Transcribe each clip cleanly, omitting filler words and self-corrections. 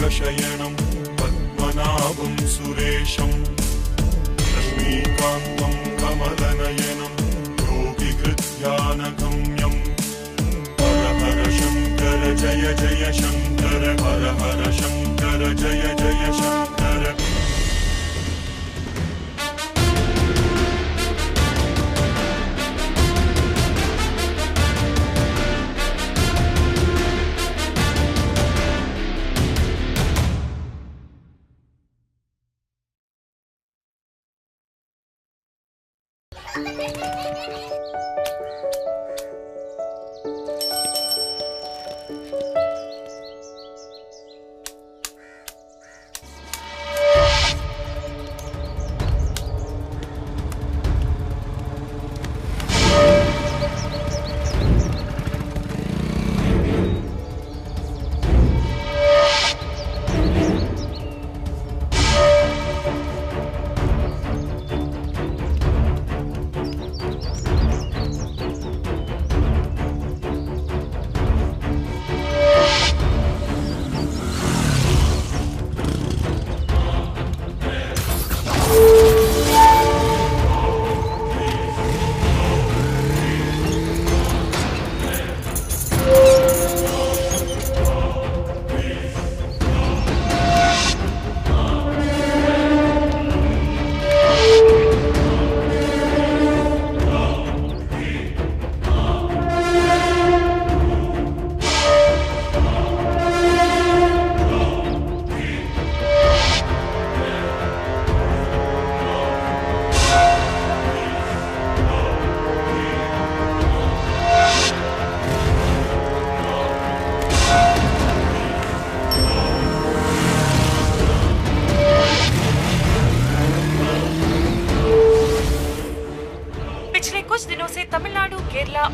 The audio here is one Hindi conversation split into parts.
योगशयनं पद्मनाभं सुरेशं लक्ष्मीकान्तं कमलनयनं योगिकृत्यानगम्यं हर हर शङ्कर जय जय शङ्कर हर हर शङ्कर जय जय शङ्कर।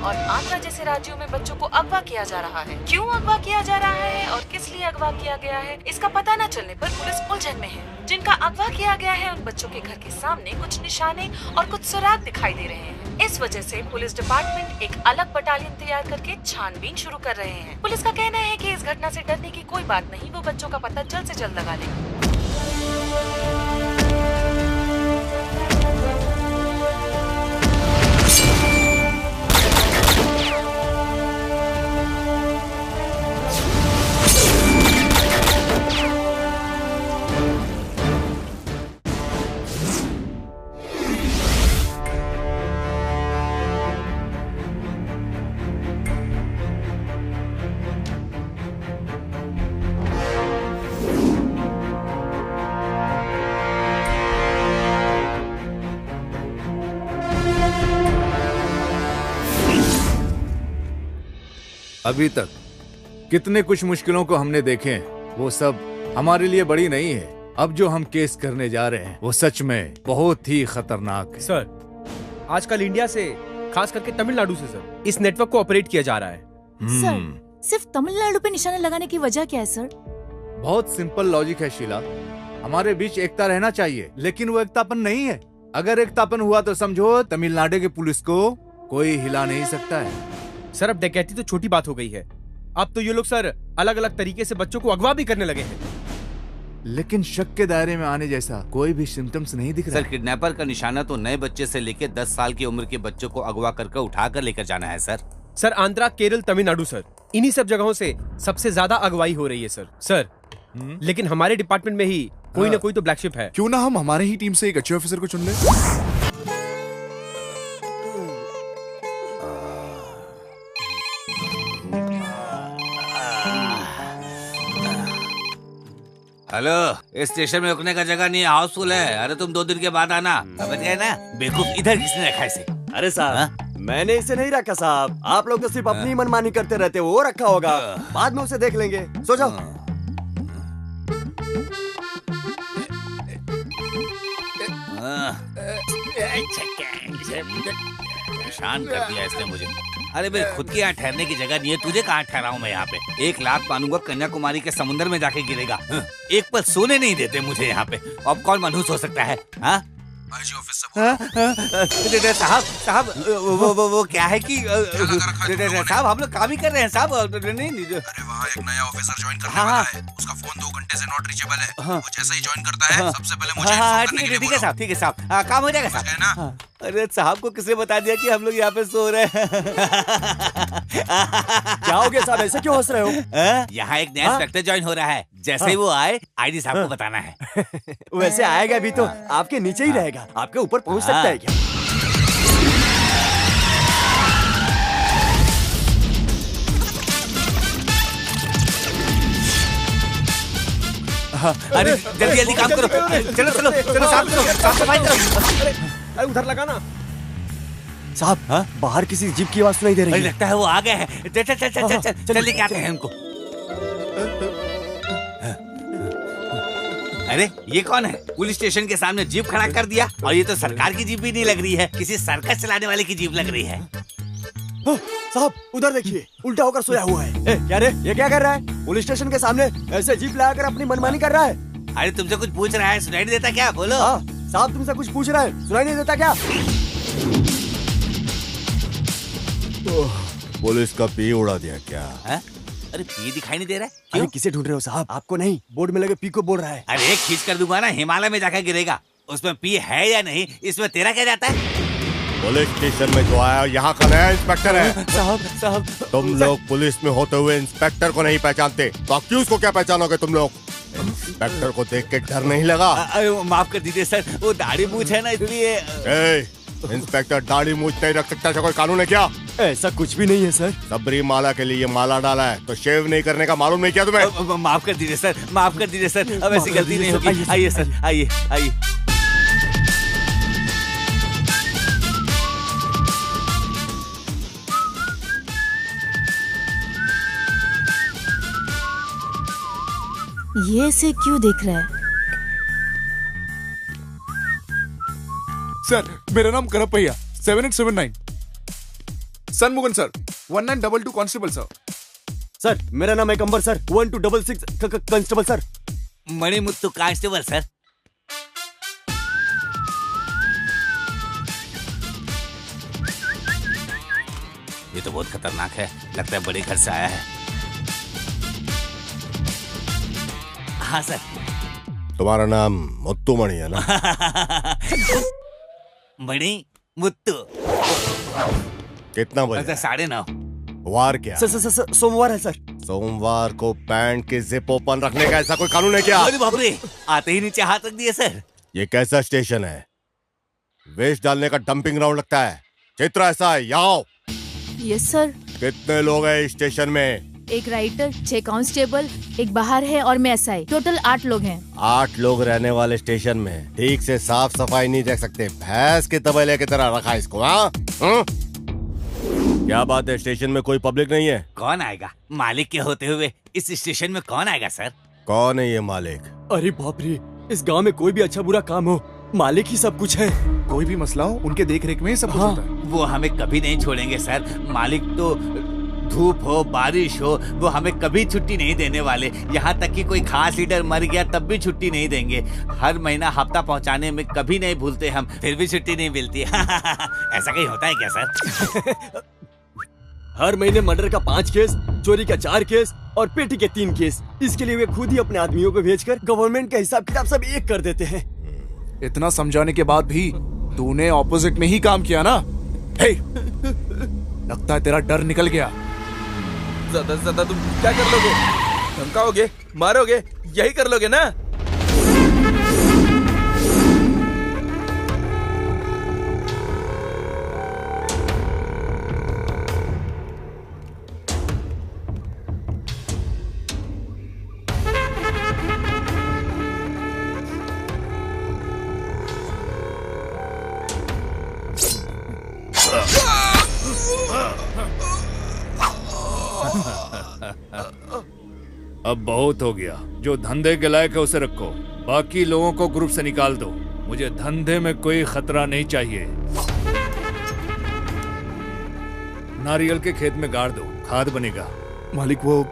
और आंध्र जैसे राज्यों में बच्चों को अगवा किया जा रहा है। क्यों अगवा किया जा रहा है और किस लिए अगवा किया गया है, इसका पता न चलने पर पुलिस उलझन में है। जिनका अगवा किया गया है उन बच्चों के घर के सामने कुछ निशाने और कुछ सुराग दिखाई दे रहे हैं। इस वजह से पुलिस डिपार्टमेंट एक अलग बटालियन तैयार करके छानबीन शुरू कर रहे हैं। पुलिस का कहना है कि इस घटना से डरने की कोई बात नहीं, वो बच्चों का पता जल्द से जल्द लगा लेंगे। अभी तक कितने कुछ मुश्किलों को हमने देखे हैं, वो सब हमारे लिए बड़ी नहीं है। अब जो हम केस करने जा रहे हैं वो सच में बहुत ही खतरनाक है। सर, आजकल इंडिया से, खास करके तमिलनाडु से सर, इस नेटवर्क को ऑपरेट किया जा रहा है। सर, सिर्फ तमिलनाडु पे निशाने लगाने की वजह क्या है सर? बहुत सिंपल लॉजिक है शीला। हमारे बीच एकता रहना चाहिए, लेकिन वो एकतापन नहीं है। अगर एकतापन हुआ तो समझो तमिलनाडु की पुलिस को कोई हिला नहीं सकता है। सर, अब डकैती तो छोटी बात हो गई है। अब तो ये लोग सर अलग अलग तरीके से बच्चों को अगवा भी करने लगे हैं। लेकिन शक के दायरे में आने जैसा कोई भी सिम्टम्स नहीं दिख रहा। सर, किडनैपर का निशाना तो नए बच्चे से लेकर 10 साल की उम्र के बच्चों को अगवा करके उठा कर लेकर जाना है sir. Sir, Andhra, Kerala, Tamil Nadu sir, इन्हीं सब जगहों से सबसे ज्यादा अगवाई हो रही है सर। लेकिन हमारे डिपार्टमेंट में ही कोई ना कोई तो ब्लैक शिप है। क्यों ना हम हमारे ही टीम से एक अच्छे ऑफिसर को चुन ले। हेलो, इस स्टेशन में रुकने का जगह नहीं है, हाउसफुल है। अरे तुम 2 दिन के बाद आना, समझ गए ना? बेवकूफ, इधर किसने रखा इसे? अरे साहब, मैंने इसे नहीं रखा साहब। आप लोग तो सिर्फ अपनी मनमानी करते रहते हो। वो रखा होगा, बाद में उसे देख लेंगे। सो जाओ। परेशान कर दिया इसने मुझे। अरे मेरे खुद की यहाँ ठहरने की जगह नहीं है, तुझे कहाँ ठहराऊं मैं यहाँ पे? 1 लाख मानूंगा, कन्याकुमारी के समुद्र में जाके गिरेगा। एक पल सोने नहीं देते मुझे यहाँ पे। अब कौन मनहूस हो सकता है? हाँ, आईजी ऑफिस से साहब वो क्या है कि साहब हम लोग काम ही कर रहे हैं साहब। नहीं अरे वहाँ एक नया ऑफिसर ज्वाइन करने वाला है, उसका फोन 2 घंटे से नॉट रीचेबल है। वो जैसा ही ज्वाइन करता है सबसे पहले मुझे इन्फॉर्म करने के लिए बोलो। ठीक है साहब, काम हो जाएगा साहब ना। अरे साहब को किसने बता दिया कि हम लोग यहाँ पे सो रहे हैं? क्या हो गया साहब, ऐसे क्यों हंस रहे हो? यहाँ एक नया इंस्पेक्टर ज्वाइन हो रहा है, जैसे ही वो आए आईजी साहब को बताना है। वैसे आएगा भी तो आपके नीचे ही रहेगा, आपके ऊपर पहुंच सकता है क्या? अरे जल्दी जल्दी काम करो, चलो चलो चलो, साफ सफाई करो। अरे उधर लगा ना साहब, बाहर किसी जीप की आवाज सुनाई दे रही है। लगता है वो आ गए हैं। चल चल चल चल चल चल लेके आते हैं उनको। अरे ये कौन है? पुलिस स्टेशन के सामने जीप खड़ा कर दिया, और ये तो सरकार की जीप भी नहीं लग रही है, किसी सर्कस चलाने वाले की जीप लग रही है। साहब उधर देखिए, उल्टा होकर सोया हुआ है। क्या रे, ये क्या कर रहा है? पुलिस स्टेशन के सामने ऐसे जीप लगाकर अपनी मनमानी कर रहा है। अरे तुमसे कुछ पूछ रहा है, सुनाई नहीं देता क्या? बोलो। साहब तुमसे कुछ पूछ रहा है, सुनाई नहीं देता क्या? पुलिस का पी उड़ा दिया क्या? अरे पी दिखाई नहीं दे रहा है? क्यों? किसे ढूंढ रहे हो साहब? आपको नहीं, बोर्ड में लगे पी को बोल रहा है। अरे खींच कर दूंगा ना, हिमालय में जाकर गिरेगा। उसमें पी है या नहीं, इसमें तेरा क्या जाता है? पुलिस स्टेशन में जो आया यहाँ का नया इंस्पेक्टर है। साहब तुम लोग पुलिस में होते हुए इंस्पेक्टर को नहीं पहचानते तो अक्यूज को क्या पहचानोगे तुम लोग? इंस्पेक्टर को देख के डर नहीं लगा? माफ कर दीजिए सर, वो दाढ़ी मूंछ है ना इसलिए। इंस्पेक्टर दाढ़ी मूंछ नहीं रख सकता, ऐसा कोई कानून है क्या? ऐसा कुछ भी नहीं है सर। सबरी माला के लिए माला डाला है तो शेव नहीं करने का मालूम नहीं क्या तुम्हें? माफ कर दीजिए सर, माफ कर दीजिए सर, अब ऐसी गलती नहीं होगी। आइए सर, आइए आइए। ये ऐसे क्यों देख रहा है? सर मेरा नाम Karuppaiah 7879। Shanmugan sir 1922 constable sir. Sir मेरा नाम है Kambar sir 1266 constable sir. Manimuthu constable sir. ये तो बहुत खतरनाक है, लगता है बड़े घर से आया है। हाँ सर। तुम्हारा नाम मुत्तु मणि है ना? मणि मुत्तु। कितना बजे? 9:30। वार क्या? सोमवार है सर। सोमवार को पैंट की जिप ओपन रखने का ऐसा कोई कानून है क्या? अरे बाप रे, आते ही नीचे हाथ रख दिए सर। ये कैसा स्टेशन है? वेस्ट डालने का डंपिंग ग्राउंड लगता है। चित्र ऐसा है, यहाँ यस सर। कितने लोग हैं इस स्टेशन में? एक राइटर, 6 कांस्टेबल, एक बाहर है और मैं एसआई, टोटल 8 लोग हैं। 8 लोग रहने वाले स्टेशन में ठीक से साफ सफाई नहीं देख सकते, भैंस के तबेले की तरह रखा इसको। हाँ क्या बात है, स्टेशन में कोई पब्लिक नहीं है? कौन आएगा? मालिक के होते हुए इस स्टेशन में कौन आएगा सर? कौन है ये मालिक? अरे बाप रे, इस गांव में कोई भी अच्छा बुरा काम हो, मालिक ही सब कुछ है। कोई भी मसला हो उनके देख रेख में ही सब कुछ होता है। वो हमें कभी नहीं छोड़ेंगे सर। मालिक तो धूप हो बारिश हो वो हमें कभी छुट्टी नहीं देने वाले। यहाँ तक कि कोई खास लीडर मर गया तब भी छुट्टी नहीं देंगे। हर महीना हफ्ता पहुँचाने में कभी नहीं भूलते हम, फिर भी छुट्टी नहीं मिलती। ऐसा कहीं होता है क्या सर? हर महीने मर्डर का 5 केस, चोरी का 4 केस और पेटी के 3 केस। इसके लिए वे खुद ही अपने आदमियों को भेजकर गवर्नमेंट का हिसाब किताब सब एक कर देते हैं। इतना समझाने के बाद भी तूने ऑपोजिट में ही काम किया ना? हे, लगता है तेरा डर निकल गया। ज्यादा से ज्यादा तुम क्या कर लोगे? धमकाओगे, मारोगे, यही कर लोगे ना? अब बहुत हो गया। जो धंधे के लायक है उसे रखो, बाकी लोगों को ग्रुप से निकाल दो। मुझे धंधे में कोई खतरा नहीं चाहिए। नारियल के खेत में गाड़ दो, खाद बनेगा। मालिक वो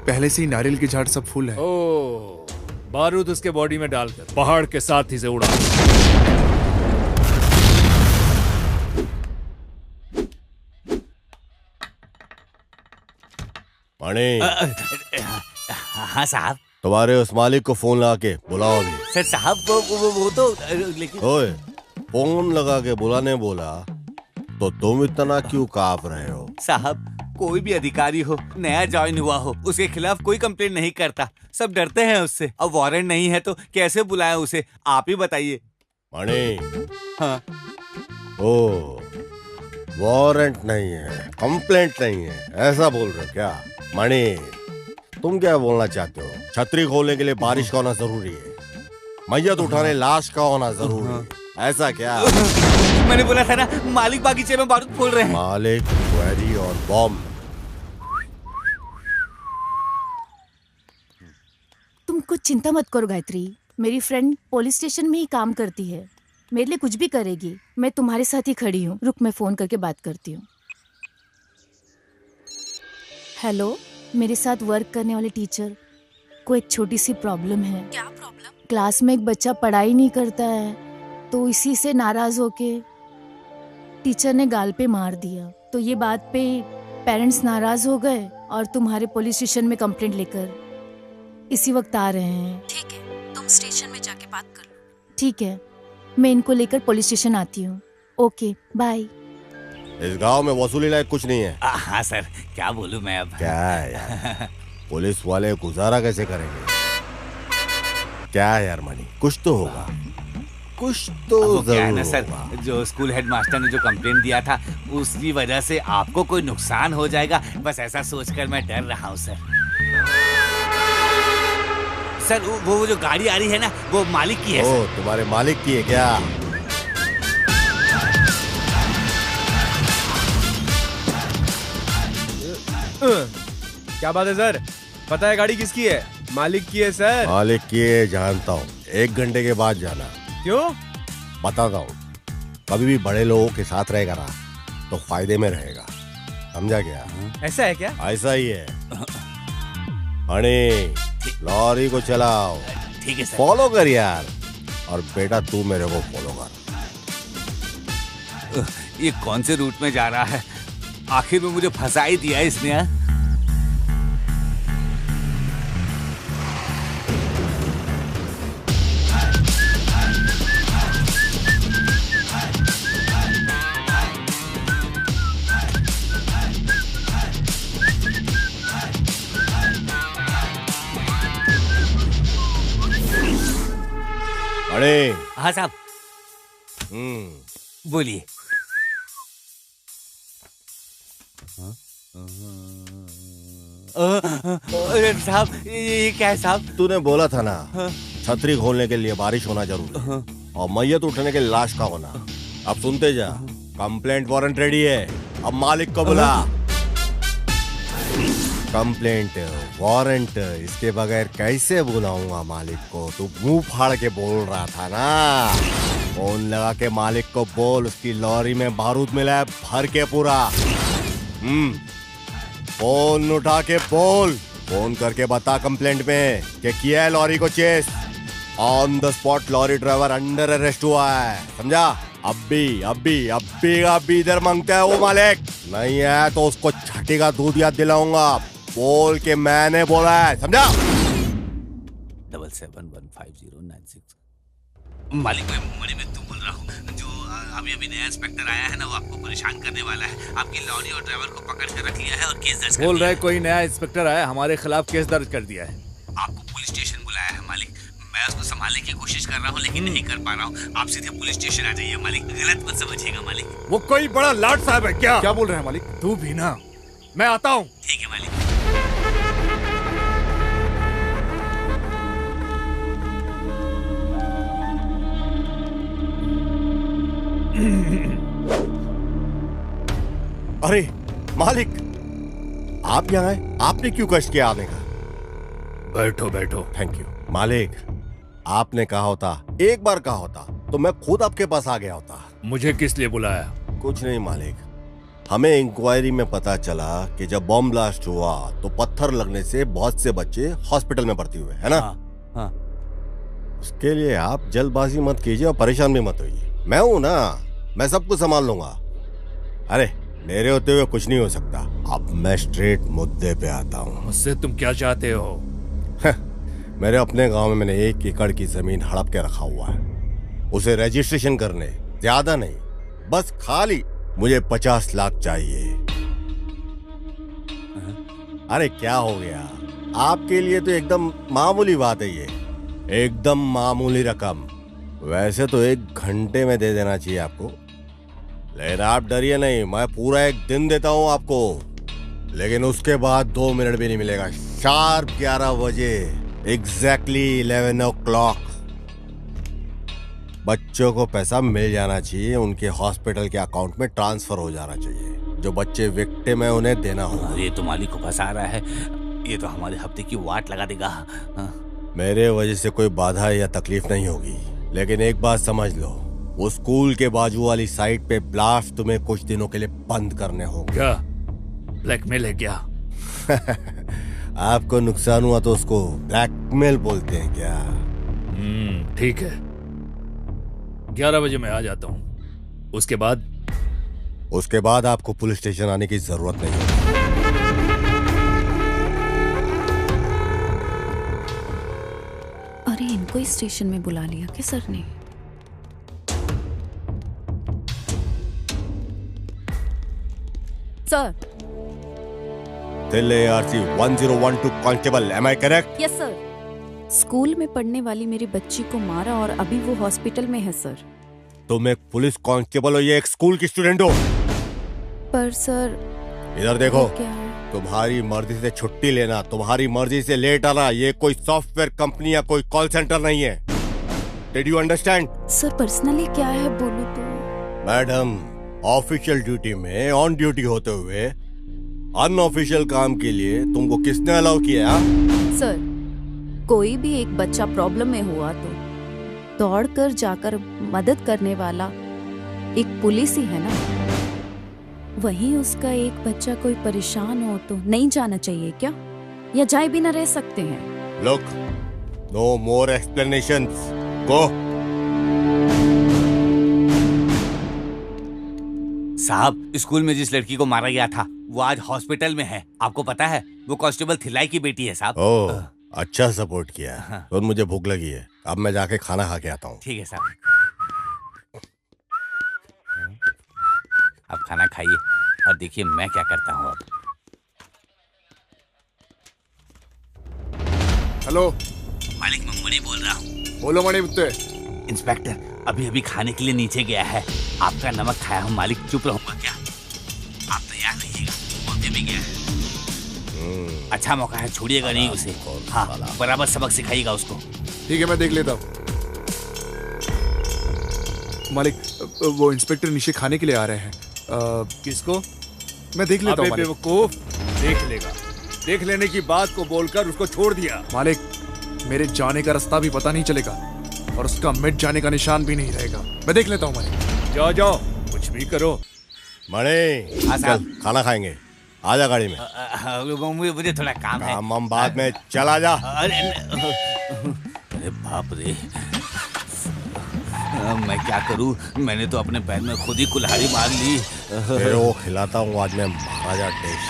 पहले से ही नारियल की झाड़ सब फूल है। ओह, बारूद उसके बॉडी में डालकर पहाड़ के साथ ही से उड़ा। मणि, हाँ साहब। तुम्हारे उस मालिक को फोन लगा के बुलाओ अभी। सर साहब वो तो लेकिन ओए, फोन लगा के बुलाने बोला तो तुम इतना क्यों कांप रहे हो? साहब, कोई भी अधिकारी हो, नया ज्वाइन हुआ हो, उसके खिलाफ कोई कंप्लेंट नहीं करता। सब डरते हैं उससे। अब वारंट नहीं है तो कैसे बुलाएं उसे, आप ही बताइए। मणि, हाँ। ओ, वारंट नहीं है, कंप्लेंट नहीं है, ऐसा बोल रहे हो क्या? मणि, तुम क्या बोलना चाहते हो? छतरी खोलने के लिए बारिश का होना जरूरी है, मैयत उठाने लाश का होना जरूरी है, ऐसा क्या? मैंने बोला था ना, मालिक बागीचे में बारूद फोड़ रहे हैं। मालिक, क्वेरी और बॉम्ब। तुम कुछ चिंता मत करो गायत्री, मेरी फ्रेंड पुलिस स्टेशन में ही काम करती है, मेरे लिए कुछ भी करेगी। मैं तुम्हारे साथ ही खड़ी हूँ। रुक, मैं फोन करके बात करती हूँ। हेलो, मेरे साथ वर्क करने वाले टीचर को एक छोटी सी प्रॉब्लम है। क्या प्रॉब्लम? क्लास में एक बच्चा पढ़ाई नहीं करता है, तो इसी से नाराज होके टीचर ने गाल पे मार दिया। तो ये बात पे पेरेंट्स नाराज हो गए और तुम्हारे पुलिस स्टेशन में कंप्लेंट लेकर इसी वक्त आ रहे हैं। ठीक है, तुम स्टेशन में जाके बात कर लो। ठीक है, मैं इनको लेकर पुलिस स्टेशन आती हूँ। Okay, bye. इस गांव में वसूली लायक कुछ नहीं है। हाँ सर, क्या बोलूं मैं अब। क्या है यार, पुलिस वाले गुजारा कैसे करेंगे? क्या है यार मणि, कुछ तो होगा, कुछ तो क्या है ना जरूर सर, होगा। जो स्कूल हेडमास्टर ने जो कंप्लेंट दिया था उसकी वजह से आपको कोई नुकसान हो जाएगा, बस ऐसा सोचकर मैं डर रहा हूँ सर। सर वो जो गाड़ी आ रही है ना, वो मालिक की है। ओ, तुम्हारे मालिक की है क्या? क्या बात है सर? पता है गाड़ी किसकी है? मालिक की है सर। मालिक की है जानता हूँ, 1 घंटे के बाद जाना। क्यों? बताता हूँ, कभी भी बड़े लोगों के साथ रहेगा ना तो फायदे में रहेगा, समझा क्या? ऐसा है क्या? ऐसा ही है। मणि, लॉरी को चलाओ। ठीक है सर। फॉलो कर यार, और बेटा तू मेरे को फॉलो कर। ये कौन से रूट में जा रहा है? आखिर में मुझे फंसा ही दिया इसने। अरे हाँ साहब। बोलिए। साहब, ये क्या है साहब? तूने बोला था ना, छतरी खोलने के लिए बारिश होना जरूरी है और मैयत उठने के लिए लाश का होना। अब सुनते जा, कंप्लेंट वारंट रेडी है, अब मालिक को बुला। कंप्लेंट वारंट इसके बगैर कैसे बुलाऊंगा मालिक को? तू मुंह फाड़ के बोल रहा था ना। फोन लगा के मालिक को बोल उसकी लॉरी में बारूद मिला है भर के पूरा। फोन उठा के बोल, फोन करके बता कंप्लेंट में कि किया है लॉरी को chase. On the spot lorry driver under arrest हुआ है, समझा? अभी इधर मांगता है वो मालिक, नहीं है तो उसको छठी का दूध याद दिलाऊंगा। बोल के मैंने बोला है, समझा? 77150996। मालिक, मैं मणि में तुम बोल रहा हूँ। जो अभी नया इंस्पेक्टर आया है ना, वो आपको परेशान करने वाला है। आपकी लॉरी और ड्राइवर को पकड़ कर रख लिया है और केस दर्ज कर बोल दिया रहे है। कोई नया इंस्पेक्टर आया, हमारे खिलाफ केस दर्ज कर दिया है। आपको पुलिस स्टेशन बुलाया है मालिक। मैं उसको संभालने की कोशिश कर रहा हूँ लेकिन नहीं कर पा रहा हूँ। आप सीधे पुलिस स्टेशन आ जाइए मालिक, गलत मत समझिएगा मालिक। वो कोई बड़ा लाट साहब है क्या? क्या बोल रहे हैं मालिक? तू भी ना, मैं आता हूँ। ठीक है मालिक। अरे मालिक, आप यहाँ आए, आपने क्यों कष्ट किया आने का? बैठो बैठो। थैंक यू मालिक, आपने कहा होता, एक बार कहा होता तो मैं खुद आपके पास आ गया होता। मुझे किस लिए बुलाया? कुछ नहीं मालिक, हमें इंक्वायरी में पता चला कि जब बॉम्ब ब्लास्ट हुआ तो पत्थर लगने से बहुत से बच्चे हॉस्पिटल में भर्ती हुए, है ना? हाँ। उसके लिए आप जल्दबाजी मत कीजिए और परेशान भी मत होइए। मैं हूं ना, मैं सब कुछ संभाल लूंगा। अरे मेरे होते हुए कुछ नहीं हो सकता, अब मैं स्ट्रेट मुद्दे पे आता हूँ। मुझसे तुम क्या चाहते हो? मेरे अपने गांव में मैंने 1 एकड़ की जमीन हड़प के रखा हुआ है, उसे रजिस्ट्रेशन करने, ज्यादा नहीं, बस खाली मुझे 50 लाख चाहिए। अरे क्या हो गया, आपके लिए तो एकदम मामूली बात है ये, एकदम मामूली रकम। वैसे तो 1 घंटे में दे देना चाहिए आपको, लेकिन आप डरिए नहीं, मैं पूरा 1 दिन देता हूं आपको, लेकिन उसके बाद 2 मिनट भी नहीं मिलेगा। शार्प 11 बजे, एग्जैक्टली 11 o'clock बच्चों को पैसा मिल जाना चाहिए, उनके हॉस्पिटल के अकाउंट में ट्रांसफर हो जाना चाहिए। जो बच्चे विक्टिम है उन्हें देना होगा। ये तो मालिक को फंसा रहा है, ये तो हमारे हफ्ते की वाट लगा देगा। मेरे वजह से कोई बाधा या तकलीफ नहीं होगी, लेकिन एक बात समझ लो, वो स्कूल के बाजू वाली साइट पे ब्लास्ट तुम्हें कुछ दिनों के लिए बंद करने होंगे। क्या ब्लैकमेल है क्या? आपको नुकसान हुआ तो उसको ब्लैकमेल बोलते हैं क्या? ठीक है, 11 बजे मैं आ जाता हूँ। उसके बाद आपको पुलिस स्टेशन आने की जरूरत नहीं होगी। अरे इनको ही स्टेशन में बुला लिया क्या सर ने? Sir, Delhi ARC 1012 constable, am I correct? Yes sir. School में पढ़ने वाली मेरी बच्ची को मारा और अभी वो हॉस्पिटल में है सर। तुम एक पुलिस कांस्टेबल हो या एक स्कूल की स्टूडेंट हो? पर सर इधर देखो, क्या है? तुम्हारी मर्जी से छुट्टी लेना, तुम्हारी मर्जी से लेट आना, ये कोई सॉफ्टवेयर कंपनी या कोई कॉल सेंटर नहीं है। Did you understand? Sir personally क्या है बोलो तो? मैडम, ऑफिशियल ड्यूटी में ऑन ड्यूटी होते हुए अनऑफिशियल काम के लिए तुमको किसने अलाउ किया? सर, कोई भी एक बच्चा प्रॉब्लम में हुआ तो दौड़कर जाकर मदद करने वाला एक पुलिस ही है ना। वहीं उसका एक बच्चा कोई परेशान हो तो नहीं जाना चाहिए क्या? या जाए भी ना रह सकते हैं? लुक, नो मोर एक्सप्लेनेशंस, गो। साहब, स्कूल में जिस लड़की को मारा गया था वो आज हॉस्पिटल में है, आपको पता है? वो कांस्टेबल थिलाई की बेटी है साहब। ओह, अच्छा सपोर्ट किया। तो मुझे भूख लगी है, अब मैं जाके खाना खा के आता हूँ। ठीक है साहब, अब खाना खाइए और देखिए मैं क्या करता हूँ अब। हेलो मालिक, मैं मणि बोल रहा हूँ। बोलो मणि मुत्ते। इंस्पेक्टर अभी अभी खाने के लिए नीचे गया है, आपका नमक खाया हूँ मालिक, चुप रहूंगा क्या? आप तैयार रहिएगा, पहुंचे भी गया है। अच्छा मौका है, छोड़िएगा नहीं उसे। हाँ, बराबर सबक सिखाइएगा उसको। ठीक है, मैं देख लेता हूँ। मालिक, वो इंस्पेक्टर नीचे खाने के लिए आ रहे हैं। किसको? मैं देख लेता हूँ मालिक। बेवकूफ, देख लेगा। देख लेने की बात को बोलकर उसको छोड़ दिया। मालिक, मेरे जाने का रास्ता भी पता नहीं चलेगा और उसका मिट जाने का निशान भी नहीं रहेगा। मैं देख लेता हूँ मालिक। जाओ जाओ, कुछ भी करो। मणि, चल खाना खाएंगे, आजा गाड़ी में। मुझे थोड़ा काम है। हम बाद में, चला जा। अरे बाप रे, मैं क्या करूं? मैंने तो अपने पैर में खुद ही कुल्हाड़ी मार ली। वो खिलाता हूँ आज मैं महाराजा टेस्ट।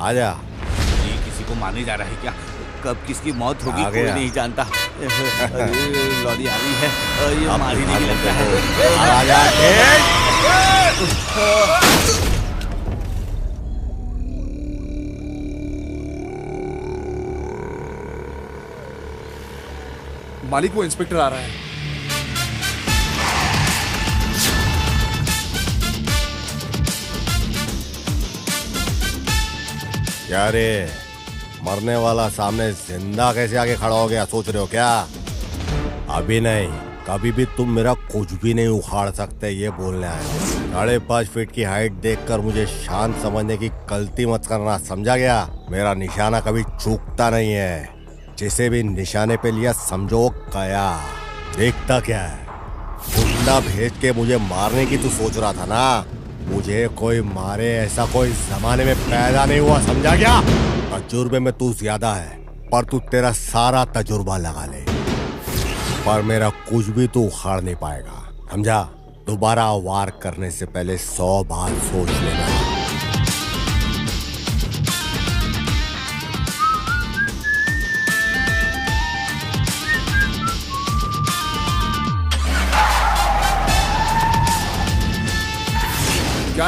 आजा। ये किसी को मारने जा रहा है क्या? कब किसकी मौत होगी कोई नहीं जानता। लॉरी आ रही है, ये मार ही नहीं लगता है। महाराजा टेस्ट। मालिक, वो इंस्पेक्टर आ रहा है। क्या रे, मरने वाला सामने जिंदा कैसे आके खड़ा हो गया, सोच रहे हो क्या? अभी नहीं, कभी भी तुम मेरा कुछ भी नहीं उखाड़ सकते, ये बोलने आए। 5.5 फीट की हाइट देखकर मुझे शांत समझने की गलती मत करना, समझा गया? मेरा निशाना कभी चूकता नहीं है, जिसे भी निशाने पे लिया समझो गया। देखता क्या है, गुंडा भेज के मुझे मारने की तू सोच रहा था ना? मुझे कोई मारे ऐसा कोई जमाने में पैदा नहीं हुआ, समझा क्या? तजुर्बे में तू ज्यादा है, पर तू तेरा सारा तजुर्बा लगा ले, पर मेरा कुछ भी तू उखाड़ नहीं पाएगा, समझा? दोबारा वार करने से पहले 100 बार सोच लेना।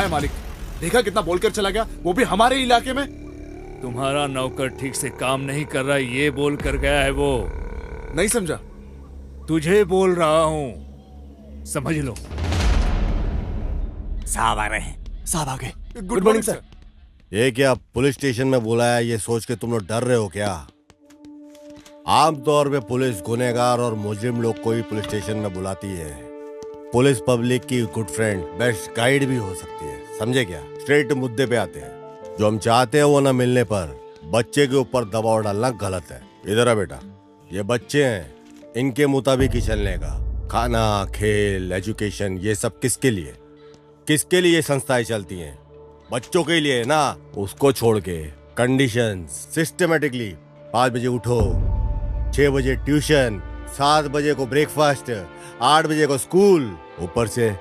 कहाँ है मालिक? देखा कितना बोलकर चला गया, वो भी हमारे इलाके में। तुम्हारा नौकर ठीक से काम नहीं कर रहा, ये बोल कर गया है वो। नहीं समझा? तुझे बोल रहा हूँ, समझ लो। साहब आ रहे हैं। साहब आ गए। Good morning sir. ये क्या पुलिस स्टेशन में बुलाया, ये सोच के तुम लोग डर रहे हो क्या? आमतौर पे पुलिस गुनहगार और मुजरिम लोग को ही पुलिस स्टेशन में बुलाती है। पुलिस पब्लिक की गुड फ्रेंड, बेस्ट गाइड भी हो सकती है, समझे क्या? स्ट्रेट मुद्दे पे आते हैं। जो हम चाहते हैं वो न मिलने पर बच्चे के ऊपर दबाव डालना गलत है। इधर आ बेटा, ये बच्चे हैं, इनके मुताबिक ही चलने का। खाना, खेल, एजुकेशन, ये सब किसके लिए? किसके लिए ये संस्थाएं चलती हैं? बच्चों के लिए ना। उसको छोड़ के कंडीशन सिस्टमेटिकली 5 बजे उठो, 6 बजे ट्यूशन, 7 बजे को ब्रेकफास्ट, 8 बजे को स्कूल, ऊपर से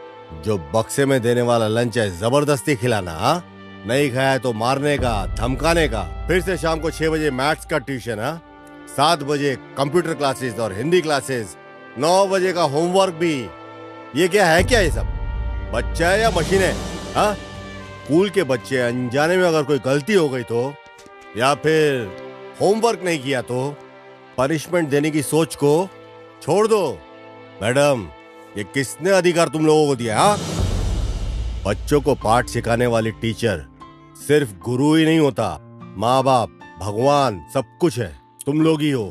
जो बक्से में देने वाला लंच है जबरदस्ती खिलाना। हाँ, नहीं खाया तो मारने का, धमकाने का। फिर से शाम को 6 बजे मैथ्स का ट्यूशन, 7 बजे कंप्यूटर क्लासेस और हिंदी क्लासेस, 9 बजे का होमवर्क भी। ये क्या है? क्या ये सब बच्चा है या मशीन है? हाँ, स्कूल के बच्चे अनजाने में अगर कोई गलती हो गई तो, या फिर होमवर्क नहीं किया तो पनिशमेंट देने की सोच को छोड़ दो। मैडम, ये किसने अधिकार तुम लोगों को दिया? हाँ, बच्चों को पाठ सिखाने वाली टीचर सिर्फ गुरु ही नहीं होता, माँ बाप, भगवान, सब कुछ है। तुम लोग ही हो।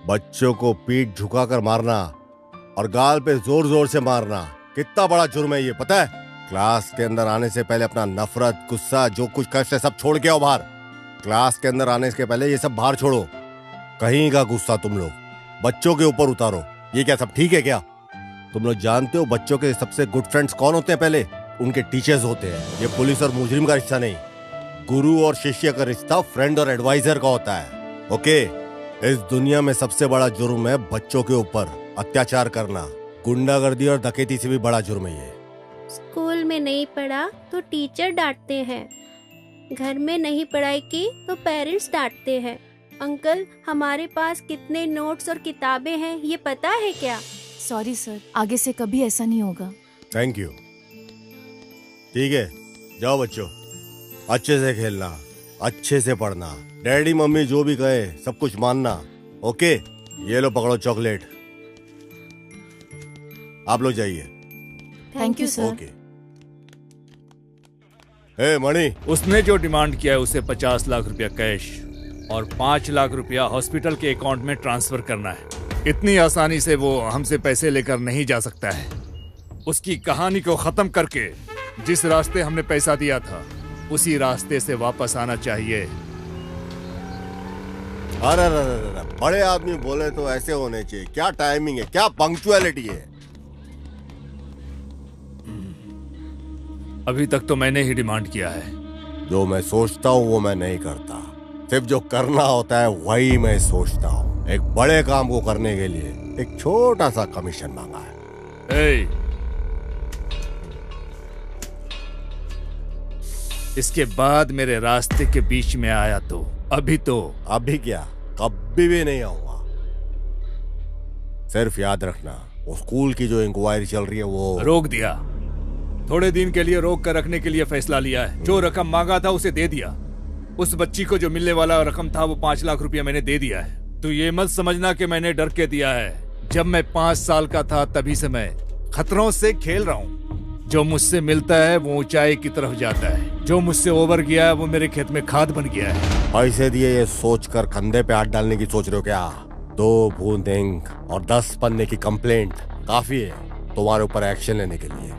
बच्चों को पीठ झुकाकर मारना और गाल पे जोर जोर से मारना कितना बड़ा जुर्म है, ये पता है? क्लास के अंदर आने से पहले अपना नफरत, गुस्सा, जो कुछ कष्ट है सब छोड़ के आओ बाहर। क्लास के अंदर आने के पहले ये सब बाहर छोड़ो। कहीं का गुस्सा तुम लोग बच्चों के ऊपर उतारो, ये क्या सब ठीक है क्या? तुम लोग जानते हो बच्चों के सबसे गुड फ्रेंड्स कौन होते हैं? पहले उनके टीचर्स होते हैं। ये पुलिस और मुजरिम का रिश्ता नहीं, गुरु और शिष्य का रिश्ता फ्रेंड और एडवाइजर का होता है। ओके, इस दुनिया में सबसे बड़ा जुर्म है बच्चों के ऊपर अत्याचार करना। गुंडागर्दी और डकैती से भी बड़ा जुर्म है ये। स्कूल में नहीं पढ़ा तो टीचर डांटते हैं, घर में नहीं पढ़ाई की तो पेरेंट्स डांटते हैं। अंकल, हमारे पास कितने नोट्स और किताबें हैं ये पता है क्या? सॉरी सर, आगे से कभी ऐसा नहीं होगा। Thank you. ठीक है, जाओ बच्चों, अच्छे से खेलना, अच्छे से पढ़ना, डैडी मम्मी जो भी कहे सब कुछ मानना। ओके, ये लो पकड़ो चॉकलेट, आप लोग जाइए। Thank you sir. ओके। ए मणि, उसने जो डिमांड किया है उसे 50 लाख रुपया कैश और 5 लाख रुपया हॉस्पिटल के अकाउंट में ट्रांसफर करना है। इतनी आसानी से वो हमसे पैसे लेकर नहीं जा सकता है। उसकी कहानी को खत्म करके जिस रास्ते हमने पैसा दिया था उसी रास्ते से वापस आना चाहिए। अरे बड़े आदमी बोले तो ऐसे होने चाहिए। क्या टाइमिंग है, क्या पंक्चुअलिटी है। अभी तक तो मैंने ही डिमांड किया है। जो मैं सोचता हूँ वो मैं नहीं करता, सिर्फ जो करना होता है वही मैं सोचता हूँ। एक बड़े काम को करने के लिए एक छोटा सा कमीशन मांगा है। इसके बाद मेरे रास्ते के बीच में आया तो अभी क्या, कभी भी नहीं आऊंगा। सिर्फ याद रखना, वो स्कूल की जो इंक्वायरी चल रही है वो रोक दिया। थोड़े दिन के लिए रोक कर रखने के लिए फैसला लिया है। जो रकम मांगा था उसे दे दिया। उस बच्ची को जो मिलने वाला रकम था वो 5 लाख रुपया मैंने दे दिया है। तो ये मत समझना कि मैंने डर के दिया है। जब मैं 5 साल का था तभी से मैं खतरों से खेल रहा हूँ। जो मुझसे मिलता है वो ऊंचाई की तरफ जाता है, जो मुझसे ओवर गया है वो मेरे खेत में खाद बन गया है। पैसे दिए ये सोचकर कंधे पे हाथ डालने की सोच रहे हो क्या? 2 बूंद इंक और 10 पन्ने की कंप्लेंट काफी है तुम्हारे ऊपर एक्शन लेने के लिए।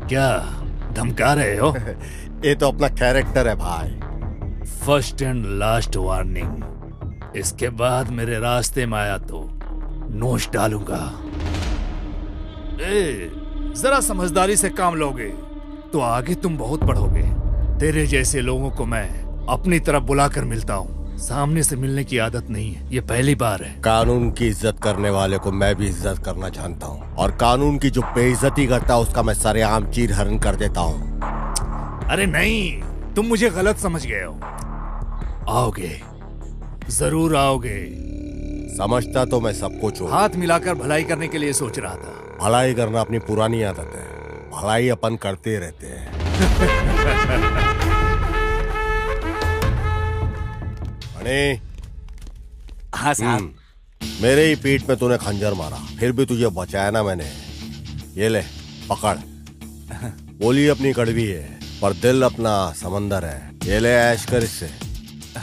क्या धमका रहे हो? ये तो अपना कैरेक्टर है भाई। First and last warning. इसके बाद मेरे रास्ते में आया तो नोच डालूंगा। जरा समझदारी से काम लोगे तो आगे तुम बहुत बढ़ोगे। तेरे जैसे लोगों को मैं अपनी तरफ बुलाकर मिलता हूँ, सामने से मिलने की आदत नहीं है। ये पहली बार है। कानून की इज्जत करने वाले को मैं भी इज्जत करना जानता हूँ, और कानून की जो बेइज्जती करता है उसका मैं सरेआम चीर हरण कर देता हूँ। अरे नहीं, तुम मुझे गलत समझ गए हो। आओगे, जरूर आओगे। समझता तो मैं सब कुछ हूँ। हाथ मिलाकर भलाई करने के लिए सोच रहा था। भलाई करना अपनी पुरानी आदत है, भलाई अपन करते रहते हैं। मणि। हाँ साहब। मेरे ही पीठ में तूने खंजर मारा, फिर भी तुझे बचाया ना मैंने। ये ले पकड़। बोली अपनी कड़वी है पर दिल अपना समंदर है। ये ले ऐश कर इससे,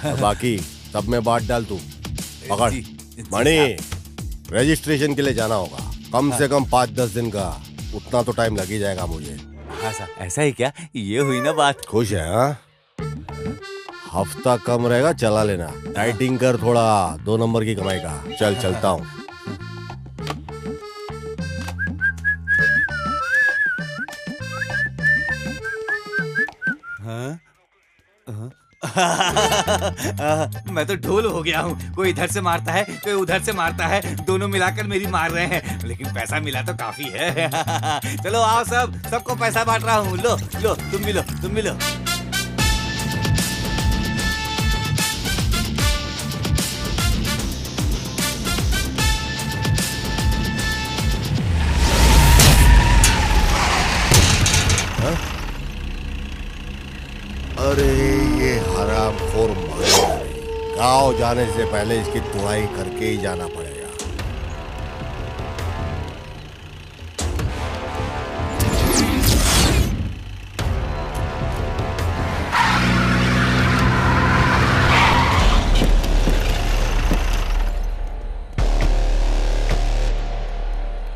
और बाकी सब में बांट डाल तू। पकड़। मणि, रजिस्ट्रेशन के लिए जाना होगा, कम से कम 5-10 दिन का, उतना तो टाइम लग ही जाएगा मुझे। हाँ साहब, ऐसा ही क्या? ये हुई ना बात। खुश है? हाँ, हफ्ता कम रहेगा, चला लेना। डाइटिंग कर थोड़ा, 2 नंबर की कमाई का। चल चलता हूँ। मैं तो ढोल हो गया हूँ। कोई इधर से मारता है, कोई उधर से मारता है, दोनों मिलाकर मेरी मार रहे हैं, लेकिन पैसा मिला तो काफी है। चलो आओ सब, सबको पैसा बांट रहा हूँ। लो लो, तुम भी लो, तुम भी लो। अरे ये हरामखोर गाँव जाने से पहले इसकी तुड़ाई करके ही जाना पड़ेगा।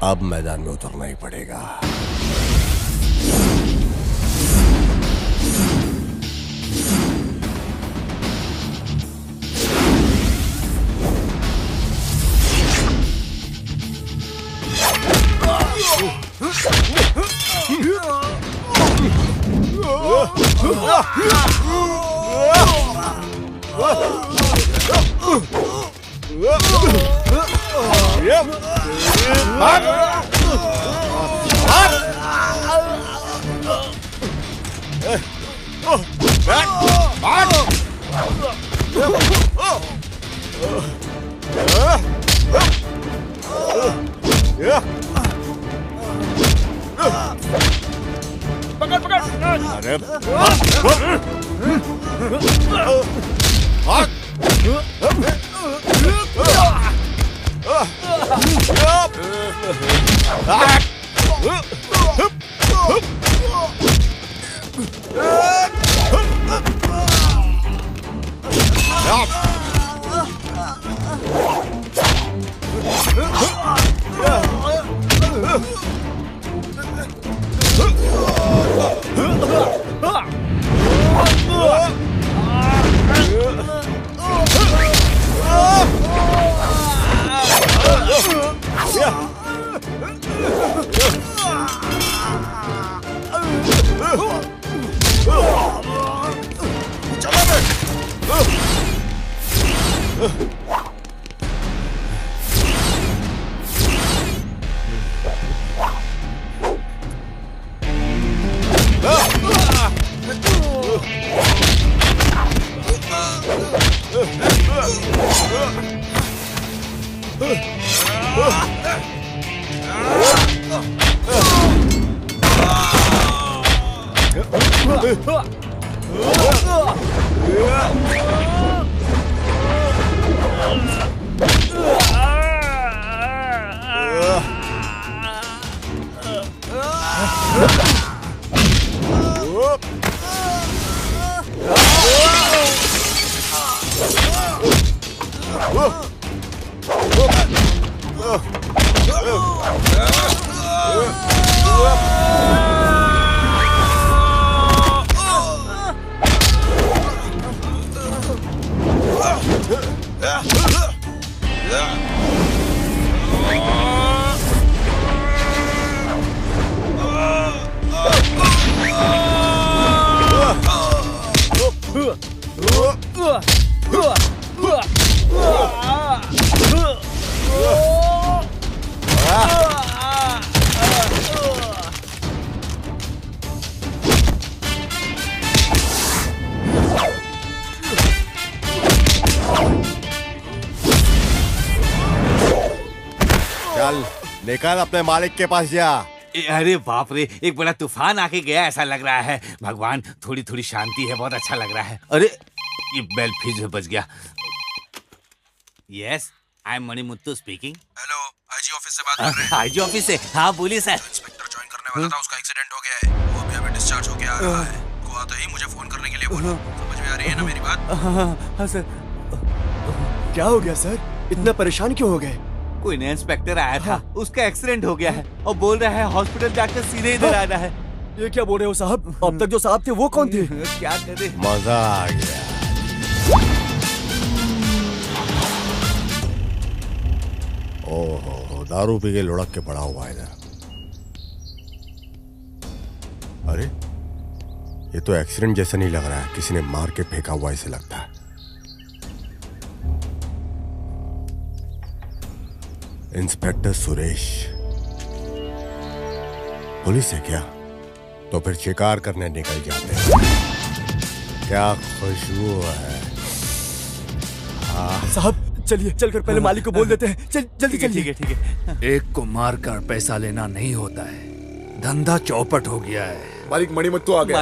अब मैदान में उतरना ही पड़ेगा। चल निकल अपने मालिक के पास जा। अरे बाप रे, एक बड़ा तूफान आके गया ऐसा लग रहा है। भगवान, थोड़ी थोड़ी शांति है, बहुत अच्छा लग रहा है। अरे ये बेल फिर से बज गया। Yes, I am Manimuthu speaking. Hello, IG office से बात कर रहे हैं। आईजी ऑफिस से? हाँ बोलिए सर। इंस्पेक्टर ज्वाइन करने वाला था, उसका एक्सीडेंट हो गया है, वो अभी डिस्चार्ज होके आ रहा है। वो आते ही मुझे फोन करने के लिए बोला। समझ में आ रही है ना मेरी बात? हाँ सर। क्या हो गया सर? इतना परेशान क्यों हो गए? कोई नया इंस्पेक्टर आया था, उसका एक्सीडेंट हो गया है और बोल रहा है हॉस्पिटल जाकर सीधे इधर आना है। ये क्या बोल रहे हो साहब? अब तक जो साहब थे वो कौन थे? क्या करे? मजा आ गया। ओहो, दारू पी के लुढ़क के पड़ा हुआ है इधर। अरे ये तो एक्सीडेंट जैसा नहीं लग रहा है, किसी ने मार के फेंका हुआ ऐसे लगता है। इंस्पेक्टर सुरेश पुलिस है क्या? तो फिर शिकार करने निकल जाते हैं। क्या खुशबू है। साहब चलिए, चलकर पहले मालिक को बोल देते हैं। जल्दी चलिए। ठीक है। एक को मारकर पैसा लेना नहीं होता है, धंधा चौपट हो गया है। मालिक मणिमुत्तु आ गया।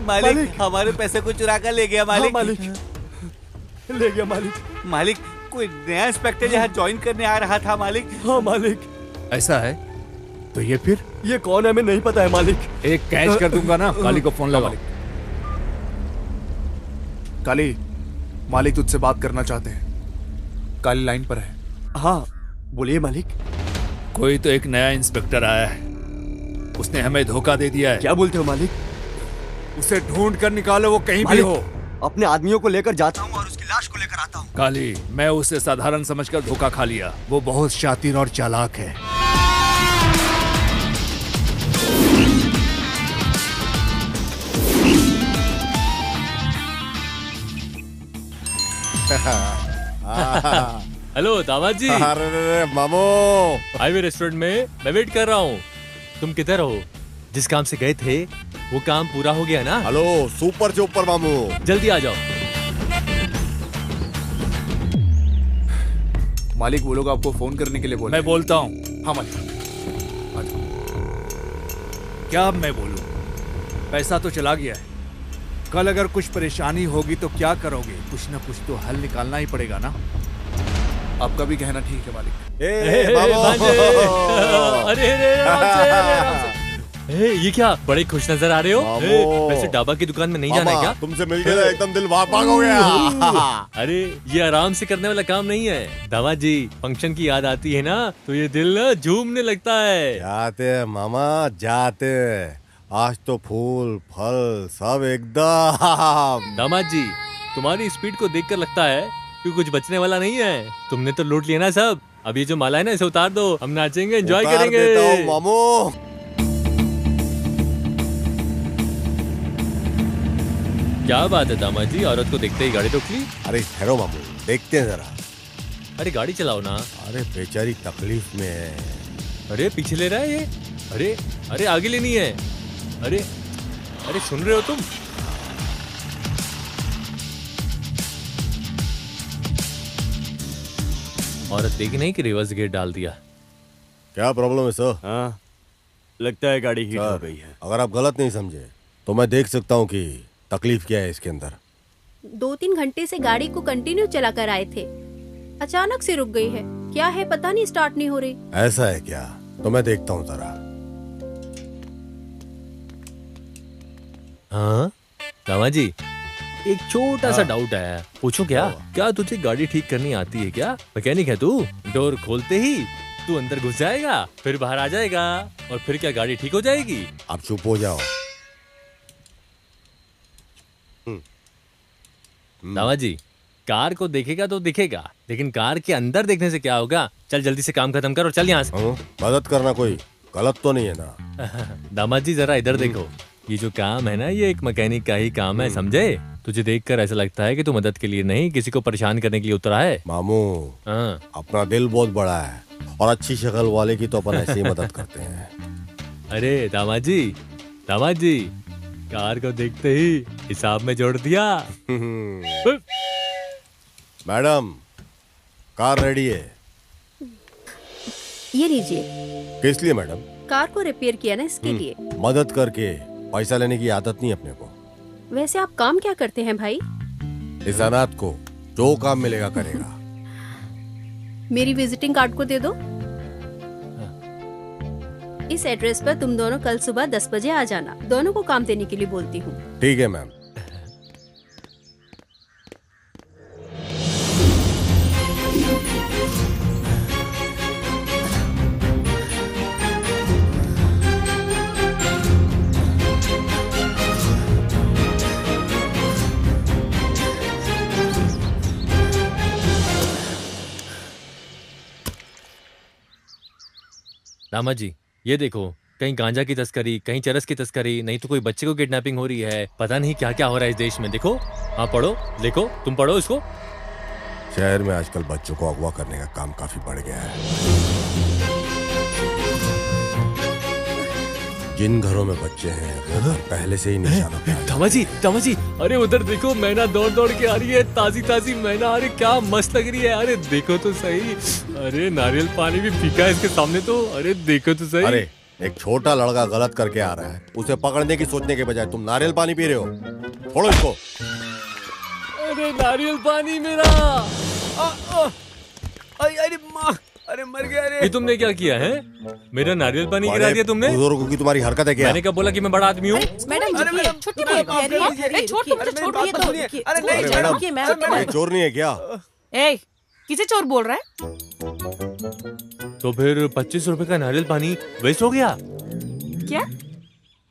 मालिक हमारे पैसे को चुरा कर ले गया। मालिक ले गया मालिक। मालिक कोई नया इंस्पेक्टर यहाँ ज्वाइन करने आ रहा था मालिक। हाँ मालिक। ऐसा है तो ये फिर ये कौन है हमें नहीं पता है मालिक। एक कैच कर दूंगा ना। काली को फोन लगाओ। काली, मालिक तुझसे बात करना चाहते हैं। काली लाइन पर है। हाँ बोलिए मालिक। कोई तो एक नया इंस्पेक्टर आया है, उसने हमें धोखा दे दिया है। क्या बोलते हो मालिक? उसे ढूंढ कर निकालो, वो कहीं भी हो। अपने आदमियों को लेकर जाता हूँ और उसकी लाश को लेकर आता हूँ। काली, मैं उसे साधारण समझकर धोखा खा लिया। वो बहुत शातिर और चालाक है। हेलो दामाद जी। अरे मामू, हाईवे रेस्टोरेंट में मैं वेट कर रहा हूँ। तुम किधर हो? जिस काम से गए थे वो काम पूरा हो गया ना? हेलो सुपर चुपर मामू, जल्दी आ जाओ। मालिक वो लोग आपको फोन करने के लिए बोले। मैं बोलता हूँ। हाँ मालिक। क्या अब मैं बोलूं? पैसा तो चला गया है। कल अगर कुछ परेशानी होगी तो क्या करोगे? कुछ ना कुछ तो हल निकालना ही पड़ेगा ना। आपका भी कहना ठीक है मालिक। अरे ये क्या बड़े खुश नजर आ रहे हो? वैसे डाबा की दुकान में नहीं जाना है क्या? तुमसे मिलकर एकदम दिल भाग हो गया। अरे ये आराम से करने वाला काम नहीं है दामाद जी। फंक्शन की याद आती है ना तो ये दिल ना झूमने लगता है। जाते मामा जाते, आज तो फूल फल सब एकदम। दामाद जी तुम्हारी स्पीड को देखकर लगता है कि कुछ बचने वाला नहीं है। तुमने तो लूट लिया ना सब। अब ये जो माला है ना इसे उतार दो, हम नाचेंगे, एंजॉय करेंगे। मामू क्या बात है दामाद जी, औरत को देखते ही गाड़ी रोक ली? अरे ठहरो मामू, देखते हैं जरा। अरे गाड़ी चलाओ ना। अरे बेचारी तकलीफ में है। अरे पीछे ले रहा है ये। अरे अरे आगे लेनी है। अरे अरे सुन रहे हो तुम? औरत देखी नहीं कि रिवर्स गेट डाल दिया। क्या प्रॉब्लम है सर? हाँ लगता है गाड़ी हीट हो गई है। अगर आप गलत नहीं समझे तो मैं देख सकता हूँ कि तकलीफ क्या है इसके अंदर। 2-3 घंटे से गाड़ी को कंटिन्यू चला कर आए थे, अचानक से रुक गई है। क्या है पता नहीं, स्टार्ट नहीं हो रही। ऐसा है क्या? तो मैं देखता हूँ जरा। हाँ रामा जी, एक छोटा सा डाउट आया, पूछो क्या? क्या तुझे गाड़ी ठीक करनी आती है क्या? मैकेनिक है तू? डोर खोलते ही तू अंदर घुस जाएगा, फिर बाहर आ जाएगा और फिर क्या गाड़ी ठीक हो जाएगी? आप चुप हो जाओ। रामा जी, कार को देखेगा तो दिखेगा, लेकिन कार के अंदर देखने से क्या होगा? चल जल्दी से काम खत्म कर और चल यहाँ से। मदद करना कोई गलत तो नहीं है ना? दामाद जी जरा इधर देखो, ये जो काम है ना ये एक मैकेनिक का ही काम है, समझे? तुझे देखकर ऐसा लगता है कि तू मदद के लिए नहीं किसी को परेशान करने के लिए उतरा है। मामू अपना दिल बहुत बड़ा है और अच्छी शक्ल वाले की तो अपन ऐसे ही मदद करते हैं। अरे दामाद जी कार को देखते ही हिसाब में जोड़ दिया। मैडम कार रेडी है। ये लीजिए। किस लिए मैडम? कार को रिपेयर किया ना, इसके लिए। मदद करके पैसा लेने की आदत नहीं अपने को। वैसे आप काम क्या करते हैं भाई? इस अनाथ को जो काम मिलेगा करेगा। मेरी विजिटिंग कार्ड को दे दो। इस एड्रेस पर तुम दोनों कल सुबह 10 बजे आ जाना। दोनों को काम देने के लिए बोलती हूँ। ठीक है मैम। रामा जी, ये देखो, कहीं गांजा की तस्करी, कहीं चरस की तस्करी, नहीं तो कोई बच्चे को किडनैपिंग हो रही है। पता नहीं क्या क्या हो रहा है इस देश में। देखो, हाँ पढ़ो, देखो, तुम पढ़ो इसको। शहर में आजकल बच्चों को अगवा करने का काम काफी बढ़ गया है। जिन घरों में बच्चे हैं वो घर पहले से ही निशाना पे हैं। दामा जी, अरे उधर देखो, मैना दौड़ दौड़ के आ रही है। ताजी ताजी मैना, अरे क्या मस्त लग रही है। अरे देखो तो सही। अरे नारियल पानी भी फीका है इसके सामने तो। अरे देखो तो सही। अरे एक छोटा लड़का गलत करके आ रहा है, उसे पकड़ने की सोचने के बजाय तुम नारियल पानी पी रहे हो। छोड़ो इसको। अरे नारियल पानी मेरा। अरे माँ, अरे मर गया। अरे ये तुमने क्या किया है? मेरा नारियल पानी गिरा दिया तुमने। बुजुर्गों की तुम्हारी हरकत है क्या? मैंने कब बोला कि मैं बड़ा आदमी हूँ? मैडम छुट्टी अरे मैडम, चोर नहीं है क्या? किसे चोर बोल रहा है? तो फिर 25 रुपए का नारियल पानी वेस्ट हो गया क्या?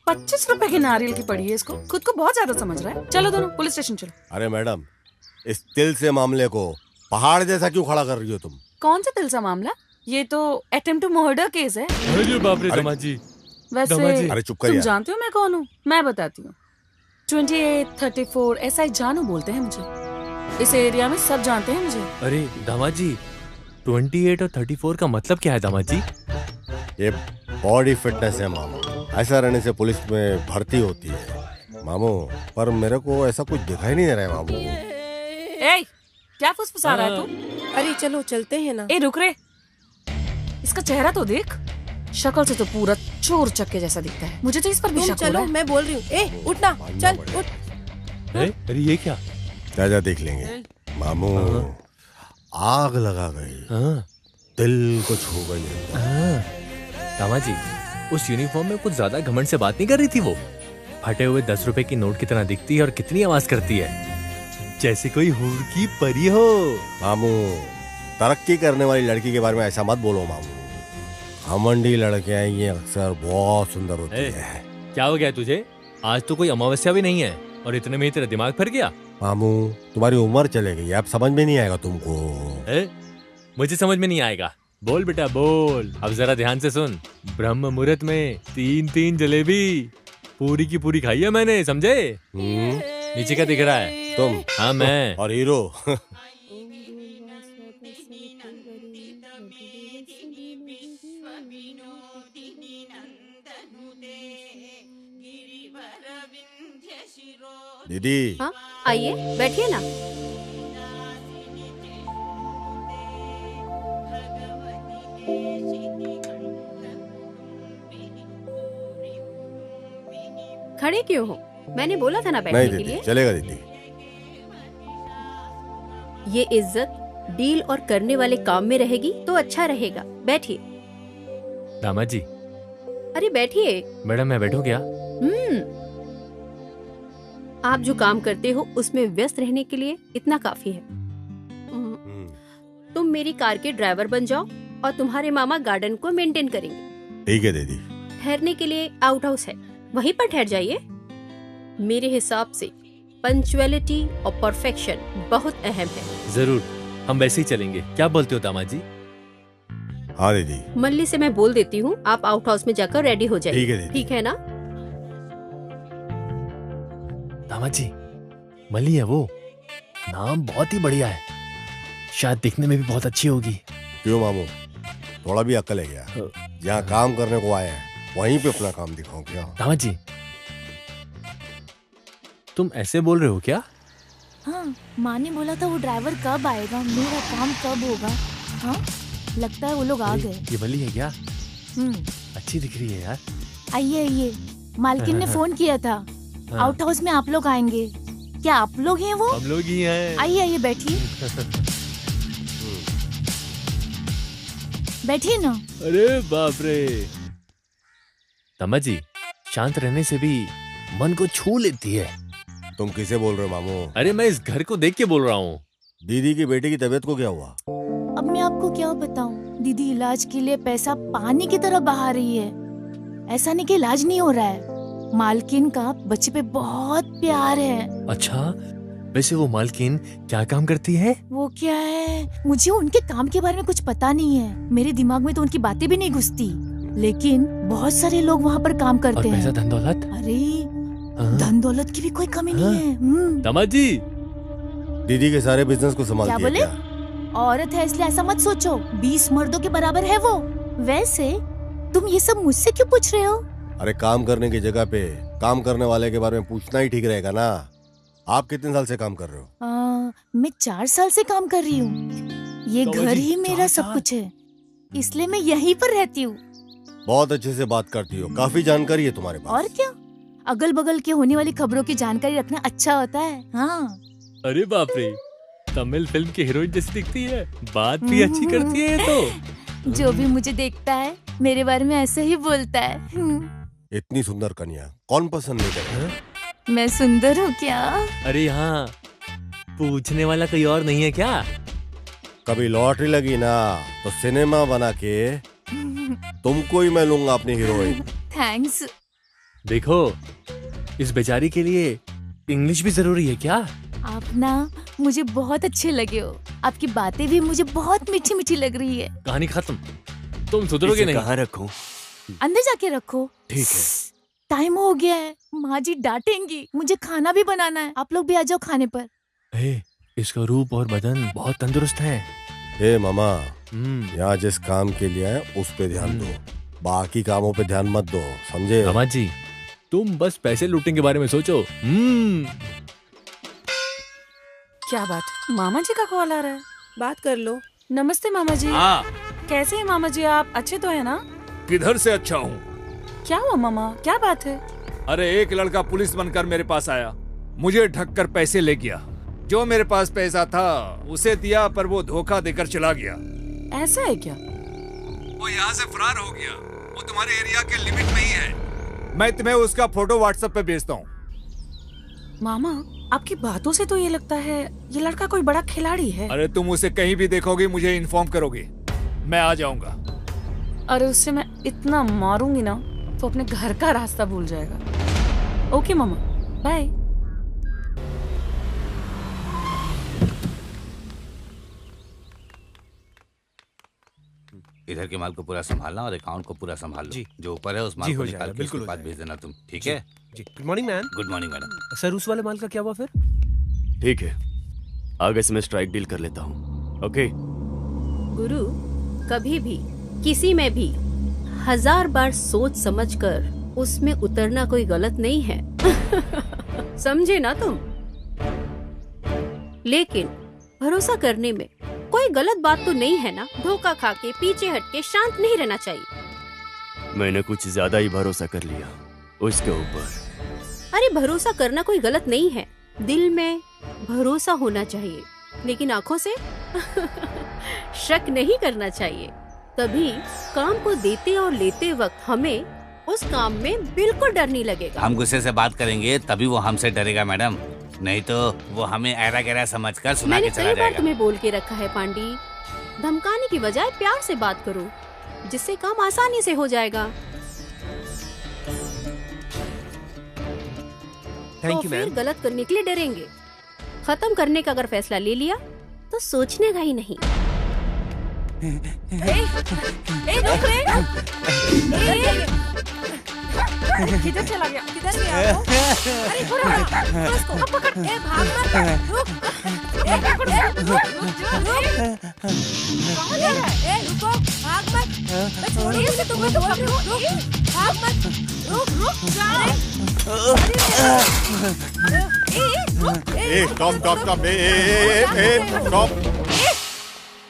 25 रुपए की नारियल की पड़ी है इसको। खुद को बहुत ज्यादा समझ रहा है। चलो दोनों पुलिस स्टेशन चलो। अरे मैडम, इस तिल से मामले को पहाड़ जैसा क्यों खड़ा कर रही हो तुम? कौन सा दिल सा मामला? ये तो अटेम्प्ट टू मर्डर केस है। अरे बाप रे दामाद जी। वैसे अरे चुप कर तुम यार। जानते हो मैं कौन हूँ? मैं बताती हूँ। 2834 SI जानू बोलते हैं मुझे। इस एरिया में सब जानते हैं मुझे। अरे दामाद जी, 28 और 34 का मतलब क्या है दामाद जी? ये बॉडी फिटनेस है मामू। ऐसा रहने से पुलिस में भर्ती होती है मामू। पर मेरे को ऐसा कुछ दिखाई नहीं दे रहा है मामू। ए, क्या फुसफुसा रहा है तू? अरे चलो चलते हैं ना। ए रुक रे, इसका चेहरा तो देख। शक्ल से तो पूरा चोर चक्के जैसा दिखता है। मुझे तो इस पर भी शक हो रहा चलो, है। मैं बोल रही हूँ। ए उठना, चल उठ। अरे ये क्या? जा देख लेंगे मामू। आग लगा गई, दिल को छू गई। दामाद जी, उस यूनिफॉर्म में कुछ ज्यादा घमंड से बात नहीं कर रही थी वो? फटे हुए 10 रुपए की नोट की तरह दिखती है और कितनी आवाज करती है, जैसे कोई हूर की परी हो। मामू, तरक्की करने वाली लड़की के बारे में ऐसा मत बोलो मामू। घमंडी लड़कियां ये अक्सर बहुत सुंदर होती है। क्या हो गया तुझे? आज तो कोई अमावस्या भी नहीं है और इतने में ही तेरा दिमाग फिर गया। मामू, तुम्हारी उम्र चले गई, अब समझ में नहीं आएगा तुमको। मुझे समझ में नहीं आएगा। बोल बेटा बोल। अब जरा ध्यान से सुन। ब्रह्म मुहूर्त में 3 जलेबी पूरी की पूरी खाई है मैंने, समझे? नीचे क्या दिख रहा है? तुम। हाँ मैं। और हीरो। दीदी। हाँ आइए, बैठिए ना। खड़े क्यों हो? मैंने बोला था ना बैठने के लिए। चलेगा दीदी। ये इज्जत डील और करने वाले काम में रहेगी तो अच्छा रहेगा। बैठिए। दामाद जी। अरे बैठिए। मैडम मैं बैठूं क्या? आप जो काम करते हो उसमें व्यस्त रहने के लिए इतना काफी है। तुम मेरी कार के ड्राइवर बन जाओ और तुम्हारे मामा गार्डन को मेंटेन करेंगे। ठीक है दीदी। ठहरने के लिए आउट हाउस है, वहीं पर ठहर जाइए। मेरे हिसाब से पंक्चुअलिटी और परफेक्शन बहुत अहम है। जरूर, हम वैसे ही चलेंगे। क्या बोलते हो दामाद जी? हाँ दीदी। मल्ली से मैं बोल देती हूँ, आप आउट हाउस में जाकर रेडी हो जाइए। ठीक है दीदी। ठीक है ना? दामाद जी, मल्ली है वो। नाम बहुत ही बढ़िया है, शायद दिखने में भी बहुत अच्छी होगी। क्यों मामू, थोड़ा भी अक्ल है क्या? जहाँ काम करने को आए हैं वहीं पे अपना काम दिखाओ क्या? दामाद जी, तुम ऐसे बोल रहे हो क्या? हाँ, माँ ने बोला था वो ड्राइवर कब आएगा, मेरा काम कब होगा। हाँ लगता है वो लोग आ गए। ये बली है क्या? हम्म, अच्छी दिख रही है यार। आइए आइए, मालकिन ने फोन किया था, आउट हाउस में आप लोग आएंगे। क्या आप लोग हैं वो? हम लोग ही हैं। आइए आइए, बैठिए बैठिए ना। अरे बाप रे, तमा जी शांत रहने से भी मन को छू लेती है। तुम किसे बोल रहे हो मामू? अरे मैं इस घर को देख के बोल रहा हूँ। दीदी की बेटी की तबीयत को क्या हुआ? अब मैं आपको क्या बताऊं, दीदी इलाज के लिए पैसा पानी की तरह बहा रही है। ऐसा नहीं कि इलाज नहीं हो रहा है, मालकिन का बच्चे पे बहुत प्यार है। अच्छा, वैसे वो मालकिन क्या काम करती है? वो क्या है, मुझे उनके काम के बारे में कुछ पता नहीं है। मेरे दिमाग में तो उनकी बातें भी नहीं घुसती, लेकिन बहुत सारे लोग वहाँ पर काम करते हैं। पैसा धन दौलत? अरे धन दौलत की भी कोई कमी नहीं है। तमा जी, दीदी के सारे बिजनेस को संभालती क्या है बोले? क्या? औरत है इसलिए ऐसा मत सोचो, 20 मर्दों के बराबर है वो। वैसे तुम ये सब मुझसे क्यों पूछ रहे हो? अरे काम करने की जगह पे काम करने वाले के बारे में पूछना ही ठीक रहेगा ना। आप कितने साल से काम कर रहे हो? मैं 4 साल से काम कर रही हूँ। ये घर ही मेरा सब कुछ है, इसलिए मैं यहीं पर रहती हूँ। बहुत अच्छे से बात करती हो, काफी जानकारी है तुम्हारे पास। और क्या, अगल बगल के होने वाली खबरों की जानकारी रखना अच्छा होता है। हाँ। अरे बाप रे, तमिल फिल्म की हीरोइन जैसी दिखती है, बात भी अच्छी करती है ये तो। जो भी मुझे देखता है मेरे बारे में ऐसे ही बोलता है। इतनी सुंदर कन्या कौन पसंद नहीं करे? मैं सुंदर हूँ क्या? अरे यहाँ पूछने वाला कोई और नहीं है क्या? कभी लॉटरी लगी ना तो सिनेमा बना के तुमको ही मैं लूंगा अपनी हीरोइन। थैंक्स। देखो, इस बेचारी के लिए इंग्लिश भी जरूरी है क्या? आप ना मुझे बहुत अच्छे लगे हो, आपकी बातें भी मुझे बहुत मीठी मीठी लग रही है। कहानी खत्म, तुम सुधरोगे नहीं। कहाँ रखूं? अंदर जाके रखो। ठीक है। टाइम हो गया है, माँ जी डांटेंगी। मुझे खाना भी बनाना है, आप लोग भी आ जाओ खाने पर। इसका रूप और बदन बहुत तंदुरुस्त है। हे मामा, यहाँ जिस काम के लिए आए उस पे ध्यान दो, बाकी कामों पे ध्यान मत दो, समझे? मामा जी, तुम बस पैसे लूटने के बारे में सोचो। क्या बात, मामा जी का कॉल आ रहा है, बात कर लो। नमस्ते मामा जी। हाँ। कैसे हैं मामा जी आप, अच्छे तो है ना? किधर से अच्छा हूँ? क्या हुआ मामा, क्या बात है? अरे एक लड़का पुलिस बनकर मेरे पास आया, मुझे ढककर पैसे ले गया। जो मेरे पास पैसा था उसे दिया, पर वो धोखा देकर चला गया। ऐसा है क्या? वो यहाँ से फरार हो गया, वो तुम्हारे एरिया के लिमिट में ही है। मैं तुम्हें उसका फोटो व्हाट्सएप पे भेजता हूँ। मामा, आपकी बातों से तो ये लगता है ये लड़का कोई बड़ा खिलाड़ी है। अरे तुम उसे कहीं भी देखोगे मुझे इन्फॉर्म करोगे, मैं आ जाऊंगा। अरे उससे मैं इतना मारूंगी ना तो अपने घर का रास्ता भूल जाएगा। ओके मामा, बाय। इधर के माल को पूरा संभालना और अकाउंट को पूरा संभाल लो। जी। जो ऊपर है उस माल जी, को हो निकाल जाएगा, के बिल्कुल उसके हो बाद जाएगा। भेज देना तुम, ठीक जी, है? जी। Good morning ma'am. Good morning madam. Sir, उस वाले माल का क्या हुआ फिर? ठीक है, आगे से मैं स्ट्राइक डील कर लेता हूँ। ओके। गुरु, कभी भी किसी में भी 1000 बार सोच समझकर उसमें उतरना कोई गलत नहीं है। समझे ना तुम? लेकिन भरोसा करने में कोई गलत बात तो नहीं है ना? धोखा खा के पीछे हट के शांत नहीं रहना चाहिए। मैंने कुछ ज्यादा ही भरोसा कर लिया उसके ऊपर। अरे भरोसा करना कोई गलत नहीं है, दिल में भरोसा होना चाहिए, लेकिन आंखों से शक नहीं करना चाहिए। तभी काम को देते और लेते वक्त हमें उस काम में बिल्कुल डर नहीं लगेगा। हम गुस्से से बात करेंगे तभी वो हमसे डरेगा मैडम, नहीं तो वो हमें ऐरा गैरा समझकर सुना के चला मैंने कई बार जाएगा। तुम्हें बोल के रखा है पांडी, धमकाने की बजाय प्यार से बात करो, जिससे काम आसानी से हो जाएगा। थैंक तो यू फिर मैम। गलत करने के लिए डरेंगे। खत्म करने का अगर फैसला ले लिया तो सोचने का ही नहीं। किधर चला गया? किधर गया वो? अरे थोड़ा उसको पकड़। ए भाग मत, रुक। ए पकड़, रुक। कहाँ जा रहा है? ए रुको, भाग मत। मैं छोड़ूंगी उसे, तुम्हें तो रुक, भाग मत। रुक जा। Stop stop stop, stop.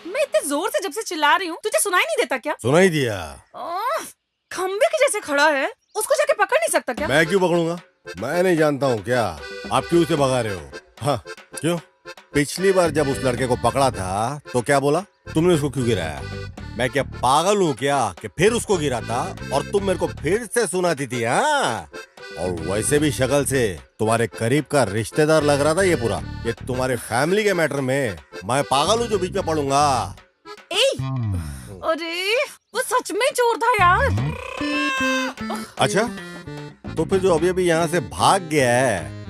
मैं इतने जोर से जब से चिल्ला रही हूँ, तुझे सुनाई नहीं देता क्या? सुनाई दिया। खंबे के जैसे खड़ा है, उसको जाके पकड़ नहीं सकता क्या? मैं क्यों पकड़ूंगा? मैं नहीं जानता हूँ क्या? आप क्यों उसे भगा रहे हो? हाँ, क्यों? पिछली बार जब उस लड़के को पकड़ा था तो क्या बोला? तुमने उसको क्यों गिराया? मैं क्या पागल हूँ क्या कि फिर उसको गिरा था और तुम मेरे को फिर से सुनाती थी? हाँ, और वैसे भी शक्ल से तुम्हारे करीब का रिश्तेदार लग रहा था ये पूरा। ये तुम्हारे फैमिली के मैटर में मैं पागल हूँ जो बीच में पड़ूंगा? अरे वो सच में चोर था यार। अच्छा, तो फिर जो अभी अभी यहाँ से भाग गया है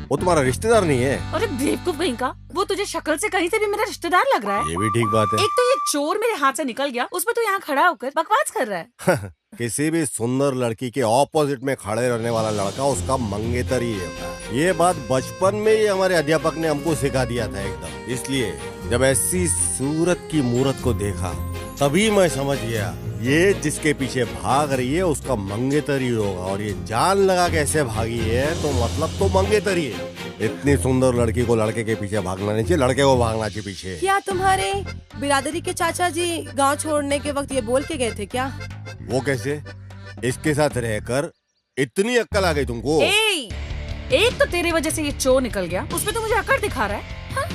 वो तुम्हारा रिश्तेदार नहीं है? अरे बेवकूफ कहीं का, वो तुझे शक्ल से कहीं से भी मेरा रिश्तेदार लग रहा है। ये भी ठीक बात है। एक तो ये चोर मेरे हाथ से निकल गया, उसमें तो यहाँ खड़ा होकर बकवास कर रहा है। किसी भी सुंदर लड़की के ऑपोजिट में खड़े रहने वाला लड़का उसका मंगेतर ही है। ये बात बचपन में ही हमारे अध्यापक ने हमको सिखा दिया था एकदम। इसलिए जब ऐसी सूरत की मूरत को देखा तभी मैं समझ गया ये जिसके पीछे भाग रही है उसका मंगेतर ही होगा। और ये जान लगा कैसे भागी है तो मतलब तो मंगेतर ही है। इतनी सुंदर लड़की को लड़के के पीछे भागना नहीं चाहिए, लड़के को भागना चाहिए पीछे। क्या तुम्हारे बिरादरी के चाचा जी गांव छोड़ने के वक्त ये बोल के गए थे क्या? वो कैसे? इसके साथ रहकर इतनी अक्ल आ गई तुमको? एक तो तेरी वजह से ये चोर निकल गया, उसमें तो मुझे अकड़ दिखा रहा है। हाँ?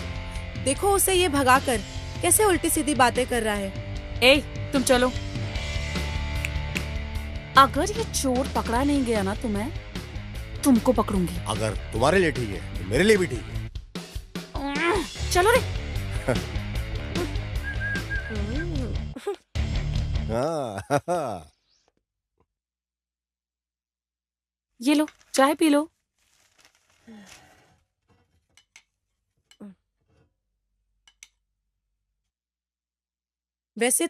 देखो उसे ये भगाकर कैसे उल्टी सीधी बातें कर रहा है। तुम चलो। अगर ये चोर पकड़ा नहीं गया ना तो मैं तुमको पकड़ूंगी। अगर तुम्हारे लिए ठीक है तो मेरे लिए भी ठीक है। चलो रे। ये लो चाय पी लो। वैसे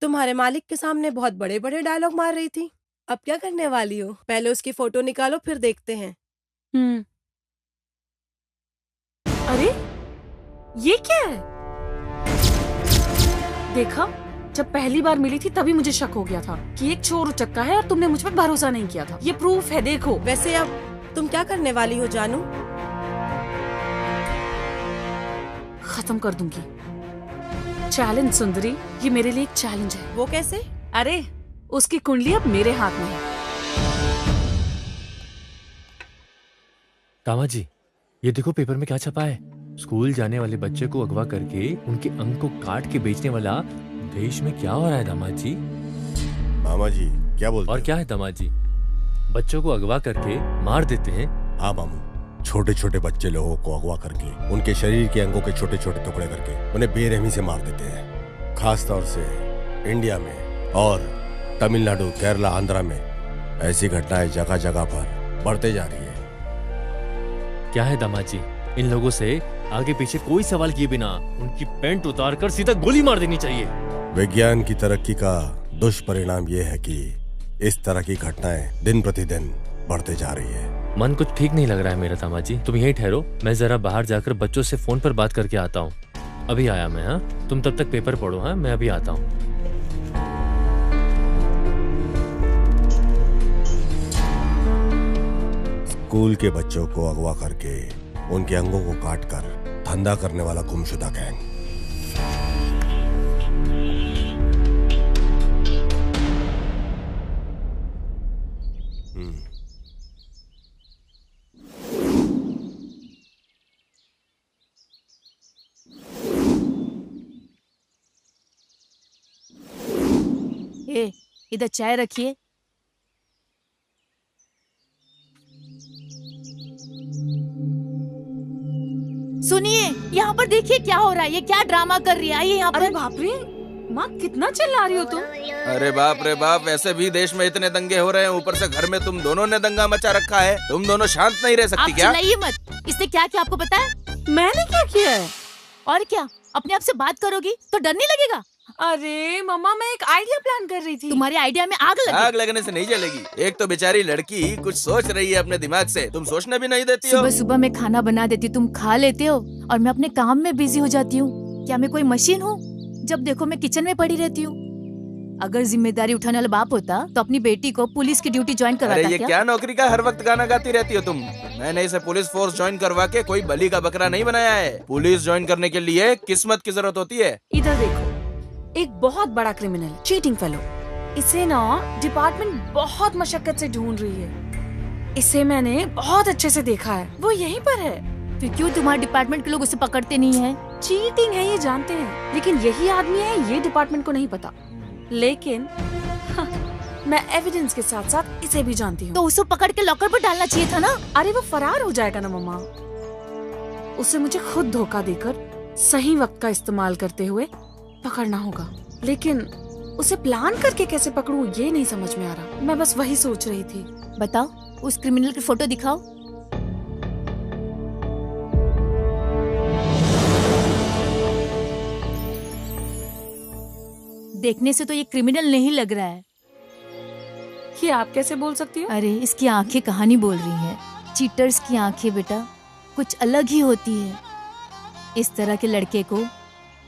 तुम्हारे मालिक के सामने बहुत बड़े बड़े डायलॉग मार रही थी, अब क्या करने वाली हो? पहले उसकी फोटो निकालो फिर देखते हैं। अरे ये क्या है? देखा, जब पहली बार मिली थी तभी मुझे शक हो गया था कि एक चोर उचक्का है और तुमने मुझ पर भरोसा नहीं किया था। ये प्रूफ है, देखो। वैसे अब तुम क्या करने वाली हो जानू? खत्म कर दूंगी। चैलेंज सुंदरी, ये मेरे लिए एक चैलेंज है। वो कैसे? अरे उसकी कुंडली अब मेरे हाथ में है। कामा जी, ये देखो पेपर में क्या छपा है। स्कूल जाने वाले बच्चे को अगवा करके उनके अंग को काट के बेचने वाला देश में क्या हो रहा है दामाद जी? मामा जी क्या बोलते? और क्या है दामाद जी? बच्चों को अगवा करके मार देते हैं। हाँ मामू, छोटे छोटे बच्चे लोगों को अगवा करके उनके शरीर के अंगों के छोटे छोटे टुकड़े करके उन्हें बेरहमी से मार देते हैं। खास तौर से इंडिया में और तमिलनाडु, केरला, आंध्रा में ऐसी घटनाएं जगह जगह पर बढ़ते जा रही है। क्या है दामाद जी, इन लोगों से आगे पीछे कोई सवाल किए बिना उनकी पैंट उतार कर सीधा गोली मार देनी चाहिए। विज्ञान की तरक्की का दुष्परिणाम ये है कि इस तरह की घटनाएं दिन प्रतिदिन बढ़ते जा रही है। मन कुछ ठीक नहीं लग रहा है मेरा दामाद जी, तुम यहीं ठहरो, मैं जरा बाहर जाकर बच्चों से फोन पर बात करके आता हूँ। अभी आया मैं। हाँ, तुम तब तक पेपर पढ़ो। हाँ, मैं अभी आता हूँ। स्कूल के बच्चों को अगवा करके उनके अंगों को काटकर धंधा करने वाला गुमशुदा गैंग। इधर चाय रखिए। सुनिए, यहाँ पर देखिए क्या हो रहा है। ये क्या ड्रामा कर रही है? आइए यहाँ पर। अरे बाप रे, माँ कितना चिल्ला रही हो तुम? अरे बाप रे बाप, वैसे भी देश में इतने दंगे हो रहे हैं, ऊपर से घर में तुम दोनों ने दंगा मचा रखा है। तुम दोनों शांत नहीं रह सकती क्या? आप चिल्लाइए मत। इसने क्या किया आपको पता है? मैंने क्या किया है? और क्या, अपने आप से बात करोगी तो डर नहीं लगेगा? अरे मम्मा, मैं एक आइडिया प्लान कर रही थी। तुम्हारे आइडिया में आग लगी? आग लगने से नहीं जलेगी। एक तो बेचारी लड़की कुछ सोच रही है अपने दिमाग से, तुम सोचने भी नहीं देती हो। सुबह सुबह मैं खाना बना देती हूँ, तुम खा लेते हो और मैं अपने काम में बिजी हो जाती हूँ। क्या मैं कोई मशीन हूँ? जब देखो मैं किचन में पड़ी रहती हूँ। अगर जिम्मेदारी उठाने वाला बाप होता तो अपनी बेटी को पुलिस की ड्यूटी ज्वाइन करवाता। अरे ये क्या नौकरी का हर वक्त गाना गाती रहती हो तुम? मैंने इसे पुलिस फोर्स ज्वाइन करवा के कोई बलि का बकरा नहीं बनाया है। पुलिस ज्वाइन करने के लिए किस्मत की जरूरत होती है। इधर देखो, एक बहुत बड़ा क्रिमिनल, चीटिंग फेलो। इसे ना डिपार्टमेंट बहुत मशक्कत से ढूंढ रही है। इसे मैंने बहुत अच्छे से देखा है, वो यहीं पर है। फिर क्यों तुम्हारे डिपार्टमेंट के लोग उसे पकड़ते नहीं हैं? चीटिंग है ये जानते हैं, लेकिन यही आदमी है ये डिपार्टमेंट को नहीं पता। लेकिन मैं एविडेंस के साथ साथ इसे भी जानती हूँ। तो उसे पकड़ के लॉकर पर डालना चाहिए था ना। अरे वो फरार हो जाएगा ना मम्मा। उसे मुझे खुद धोखा देकर सही वक्त का इस्तेमाल करते हुए पकड़ना होगा, लेकिन उसे प्लान करके कैसे पकड़ूं ये नहीं समझ में आ रहा। मैं बस वही सोच रही थी। बताओ, उस क्रिमिनल की फोटो दिखाओ। देखने से तो ये क्रिमिनल नहीं लग रहा है। ये आप कैसे बोल सकती हो? अरे इसकी आंखें कहानी बोल रही हैं। चीटर्स की आंखें बेटा कुछ अलग ही होती है। इस तरह के लड़के को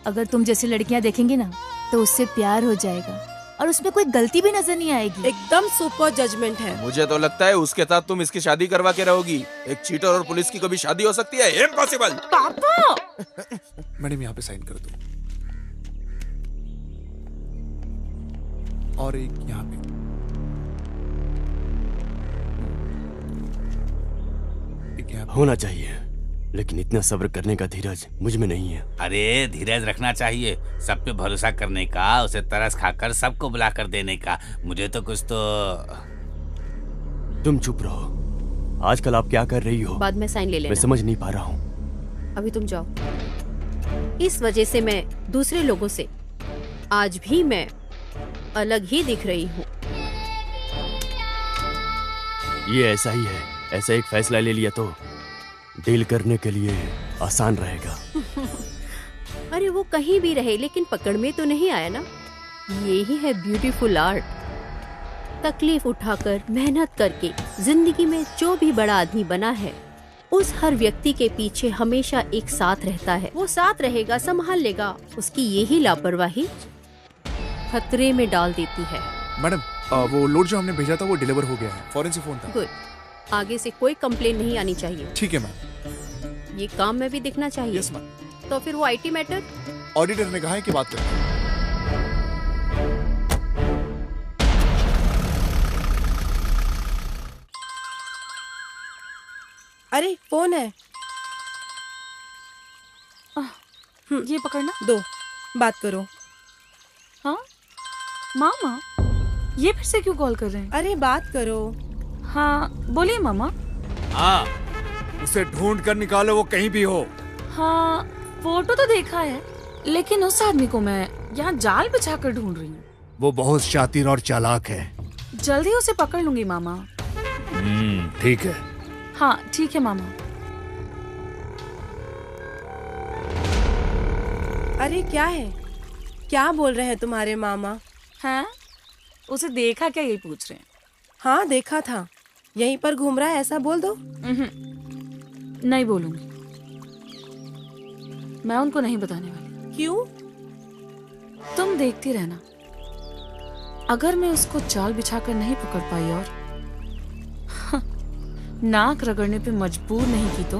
अगर तुम जैसी लड़कियां देखेंगे ना तो उससे प्यार हो जाएगा और उसमें कोई गलती भी नजर नहीं आएगी। एकदम सुपर जजमेंट है। मुझे तो लगता है उसके साथ तुम इसकी शादी करवा के रहोगी। एक चीटर और पुलिस की कभी शादी हो सकती है? इम्पॉसिबल। पापा मैडम यहाँ पे साइन कर दो, और एक यहाँ पे। होना चाहिए, लेकिन इतना सब्र करने का धीरज मुझ में नहीं है। अरे धीरज रखना चाहिए, सब पे भरोसा करने का, उसे तरस खाकर सबको बुला कर देने का। मुझे तो कुछ तो। तुम चुप रहो। आजकल आप क्या कर रही हो? बाद में साइन ले लेना। मैं समझ नहीं पा रहा हूँ। अभी तुम जाओ। इस वजह से मैं दूसरे लोगों से आज भी मैं अलग ही दिख रही हूँ। ये ऐसा ही है। ऐसा एक फैसला ले लिया तो डील करने के लिए आसान रहेगा। अरे वो कहीं भी रहे लेकिन पकड़ में तो नहीं आया ना। यही है ब्यूटीफुल आर्ट। तकलीफ उठाकर मेहनत करके जिंदगी में जो भी बड़ा आदमी बना है, उस हर व्यक्ति के पीछे हमेशा एक साथ रहता है। वो साथ रहेगा, संभाल लेगा। उसकी यही लापरवाही खतरे में डाल देती है। मैडम वो लोड जो हमने भेजा था वो डिलीवर हो गया है। फॉरेन से फोन था। गुड। आगे से कोई कंप्लेन नहीं आनी चाहिए। ठीक है मैम। ये काम में भी दिखना चाहिए। Yes ma'am. तो फिर वो आईटी मैटर ऑडिटर ने कहा है कि बात करें। अरे फोन है। ये पकड़ना। दो, बात करो। हाँ मामा, ये फिर से क्यों कॉल कर रहे हैं? अरे बात करो। हाँ बोलिए मामा। हाँ, उसे ढूंढ कर निकालो, वो कहीं भी हो। हाँ फोटो तो देखा है, लेकिन उस आदमी को मैं यहाँ जाल बिछा कर ढूंढ रही हूँ। वो बहुत शातिर और चालाक है। जल्दी उसे पकड़ लूंगी मामा। ठीक है। हाँ ठीक है मामा। अरे क्या है, क्या बोल रहे हैं तुम्हारे मामा? हैं? उसे देखा क्या, यही पूछ रहे हैं। हाँ देखा था, यहीं पर घूम रहा है, ऐसा बोल दो। नहीं बोलूंगी, मैं उनको नहीं बताने वाली। क्यों? तुम देखती रहना। अगर मैं उसको जाल बिछाकर नहीं पकड़ पाई और नाक रगड़ने पे मजबूर नहीं की तो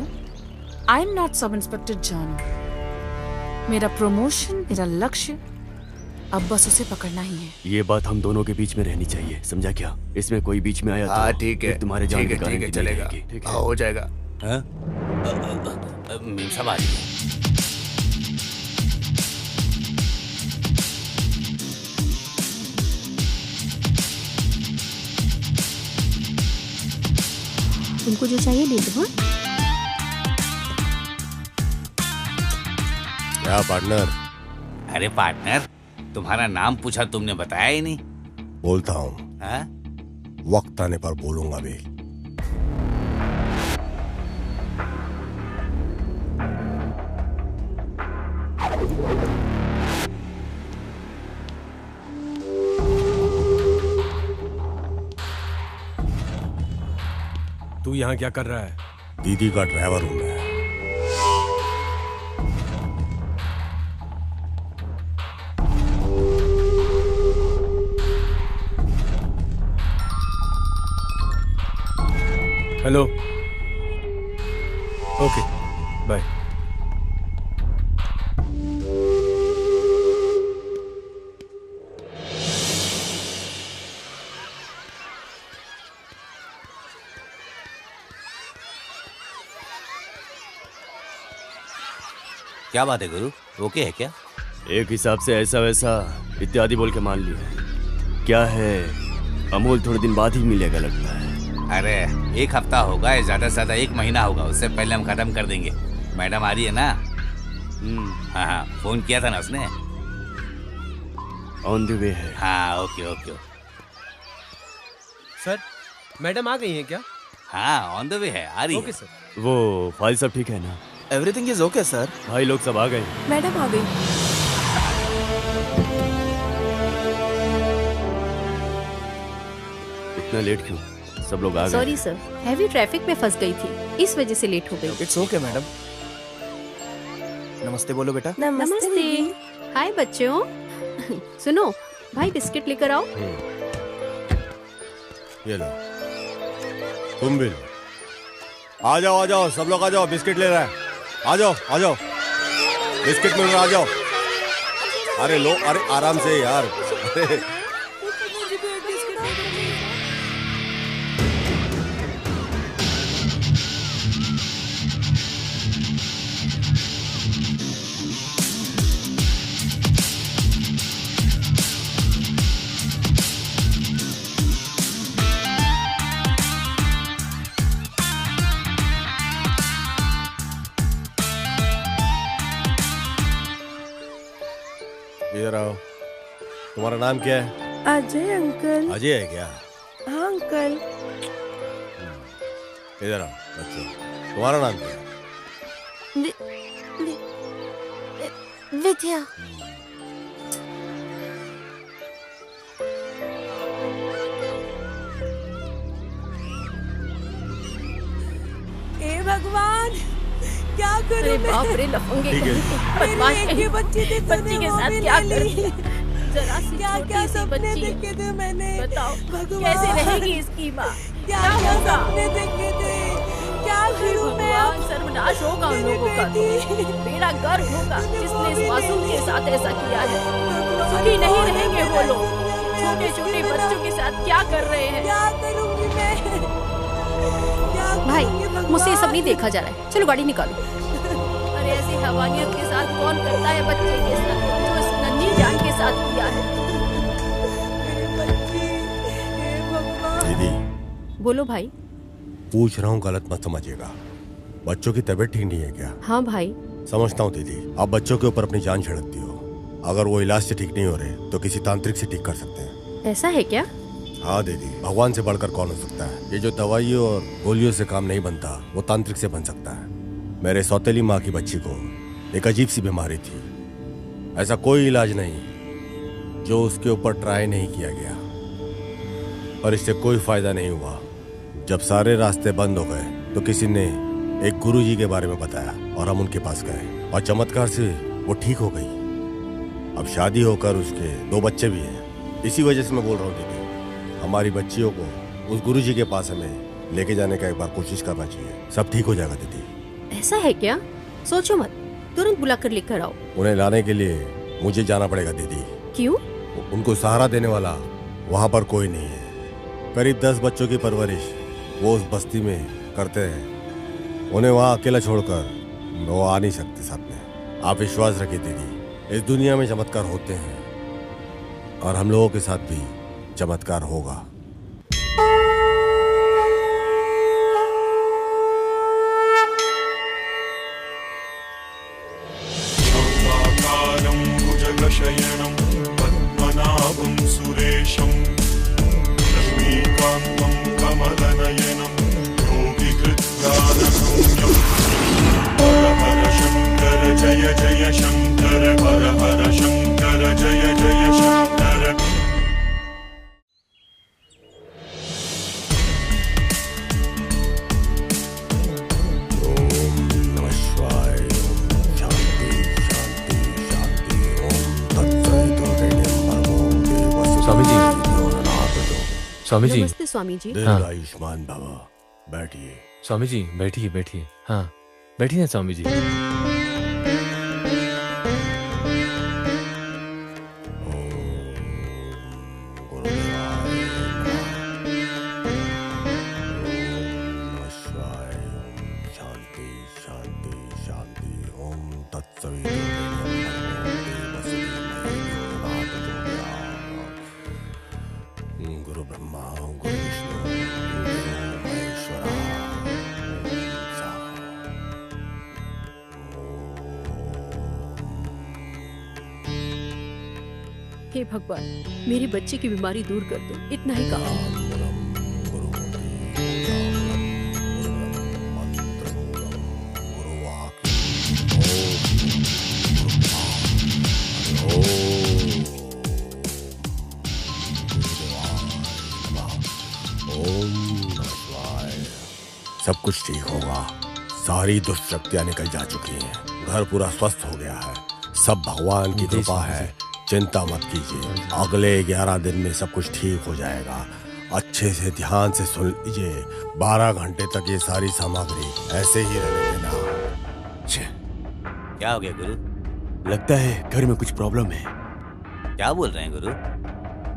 I am not sub inspector जानू। मेरा प्रमोशन, मेरा लक्ष्य अब बस उसे पकड़ना ही है। ये बात हम दोनों के बीच में रहनी चाहिए, समझा क्या? इसमें कोई बीच में आया तो ठीक है, तुम्हारे जान के कारण ठीक है, चलेगा। हो जाएगा। मीम साहब आ रही है। तुमको जो चाहिए ले दो। क्या पार्टनर? अरे पार्टनर, तुम्हारा नाम पूछा तुमने बताया ही नहीं। बोलता हूँ, वक्त आने पर बोलूंगा भी। तू यहाँ क्या कर रहा है? दीदी का ड्राइवर हूं मैं। Hello, okay bye. क्या बात है गुरु, ओके है क्या? एक हिसाब से ऐसा वैसा इत्यादि बोल के मान लिया। क्या है, अमूल थोड़े दिन बाद ही मिलेगा लगता है। अरे 1 हफ्ता होगा या ज्यादा से ज्यादा 1 महीना होगा, उससे पहले हम खत्म कर देंगे। मैडम आ रही है ना? हाँ हाँ, फोन किया था ना उसने। ऑन द वे है। हाँ ओके ओके। सर मैडम आ गई हैं क्या? हाँ ऑन द वे है, आ रही ओके है। सर। वो फाइल सब ठीक है ना? Everything is okay sir. भाई लोग सब आ गए। मैडम आ गई। इतना लेट क्यों? सब लोग आ गए। सॉरी सर, हैवी ट्रैफिक में फंस गई थी, इस वजह से लेट हो गई। It's okay madam. नमस्ते बोलो बेटा। नमस्ते। हाय बच्चों। सुनो भाई, बिस्किट लेकर आओ। ये लो, तुम भी लो। आ जाओ सब लोग आ जाओ, बिस्किट ले रहा है। आ जाओ बिस्किट मिल रहा, आ जाओ। अरे लो, अरे आराम से यार। अरे इधर आओ। तुम्हारा नाम क्या है? अजय अंकल। अजय है क्या? हाँ अंकल। इधर आओ बच्चों, तुम्हारा नाम क्या है? विद्या। हे भगवान, क्या करूं अरे मैं? बाप रे, लफंगे ठीक है। बदमाश मेरी एक ही बच्ची थी, बच्ची के साथ क्या कर रही है? जरा सी क्या छोटी क्या सी सपने बच्ची है। देखे थे मैंने? बताओ भगवान, कैसे रहेगी इसकी माँ? क्या क्या क्या होगा? सपने देखे थे? क्या हे करूं मैं? भगवान, सर्वनाश होगा उन लोगों का तो। मेरा गर्व होगा जिसने इस मासूम के साथ ऐसा किया है। सुखी नहीं रहेंगे वो लोग। छोटे छोटे बच्चों के साथ क्या कर रहे हैं? क्या करूंगी मैं? क्या भाई करूंगी भगवान? मुझसे ये सब नहीं देखा जा रहा है, चलो गाड़ी निकालो। अरे ऐसी हैवानियत के साथ कौन करता है बच्चे के साथ, जो इस नन्ही जान के साथ किया है? मेरी बच्ची, हे भगवान। दीदी बोलो भाई। पूछ रहा हूँ, गलत मत समझिएगा। बच्चों की तबीयत ठीक नहीं है क्या? हाँ भाई। समझता हूँ दीदी, आप बच्चों के ऊपर अपनी जान छिड़कती हो। अगर वो इलाज से ठीक नहीं हो रहे तो किसी तांत्रिक से ठीक कर सकते हैं। ऐसा है क्या? हाँ दीदी, भगवान से बढ़कर कौन हो सकता है? ये जो दवाइयों और गोलियों से काम नहीं बनता, वो तांत्रिक से बन सकता है। मेरे सौतेली माँ की बच्ची को एक अजीब सी बीमारी थी। ऐसा कोई इलाज नहीं जो उसके ऊपर ट्राई नहीं किया गया, और इससे कोई फायदा नहीं हुआ। जब सारे रास्ते बंद हो गए तो किसी ने एक गुरुजी के बारे में बताया और हम उनके पास गए, और चमत्कार से वो ठीक हो गई। अब शादी होकर उसके 2 बच्चे भी हैं। इसी वजह से मैं बोल रहा हूँ दीदी, हमारी बच्चियों को उस गुरुजी के पास हमें लेके जाने का एक बार कोशिश करना चाहिए। सब ठीक हो जाएगा दीदी। ऐसा है क्या? सोचो मत, तुरंत बुलाकर लेकर आओ। उन्हें लाने के लिए मुझे जाना पड़ेगा दीदी। क्यों? उनको सहारा देने वाला वहाँ पर कोई नहीं है। करीब 10 बच्चों की परवरिश वो उस बस्ती में करते हैं। उन्हें वहाँ अकेला छोड़कर वो आ नहीं सकते साथ में। आप विश्वास रखिए दीदी, इस दुनिया में चमत्कार होते हैं, और हम लोगों के साथ भी चमत्कार होगा। भुजगशयनं पद्मनाभं सुरेशं लक्ष्मीकान्तं कमलनयनं योगिकृत्यानसंयं हर हर शङ्कर जय जय शङ्कर हर हर शङ्कर जय जय शङ्कर। स्वामी जी। नमस्ते स्वामी जी। दीर्घायुष्मान भव। बैठिए। स्वामी जी बैठिए बैठिए। हाँ बैठिए ना स्वामी जी। गुरु ब्रह्मा गुरु विष्णु गुरु महेश्वरा। हे भगवान, मेरी बच्ची की बीमारी दूर कर दो, इतना ही कहा। सब कुछ ठीक होगा। सारी दुष्शक्तियां निकल जा चुकी हैं। घर पूरा स्वस्थ हो गया है। सब भगवान की कृपा है। चिंता मत कीजिए, अगले 11 दिन में सब कुछ ठीक हो जाएगा। अच्छे से ध्यान से सुन लीजिए। 12 घंटे तक ये सारी सामग्री ऐसे ही रहने देना। क्या हो गया गुरु? लगता है घर में कुछ प्रॉब्लम है। क्या बोल रहे हैं गुरु?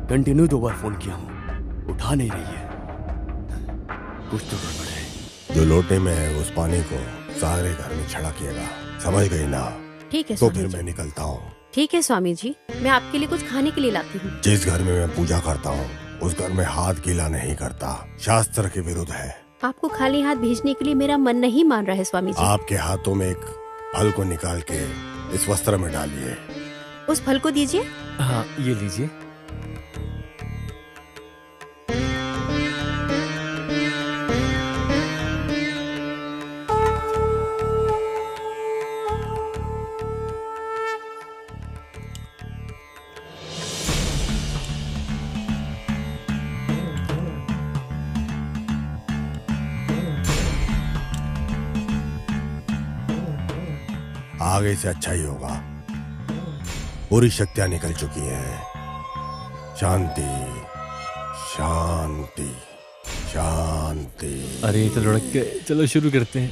कंटिन्यू 2 बार फोन किया हूँ, उठा नहीं रही है। कुछ तो गड़बड़ है। जो लोटे में है उस पानी को सारे घर में छिड़किएगा, समझ गई ना? ठीक है तो स्वामी फिर जी। मैं निकलता हूँ। ठीक है स्वामी जी, मैं आपके लिए कुछ खाने के लिए लाती हूँ। जिस घर में मैं पूजा करता हूँ उस घर में हाथ गीला नहीं करता, शास्त्र के विरुद्ध है। आपको खाली हाथ भेजने के लिए मेरा मन नहीं मान रहा है स्वामी जी। आपके हाथों में एक फल को निकाल के इस वस्त्र में डालिए। उस फल को दीजिए। हाँ, ये लीजिए। आगे से अच्छा ही होगा। पूरी शक्तियां निकल चुकी हैं। शांति शांति शांति। अरे ये तो लुढ़क गए, चलो शुरू करते हैं।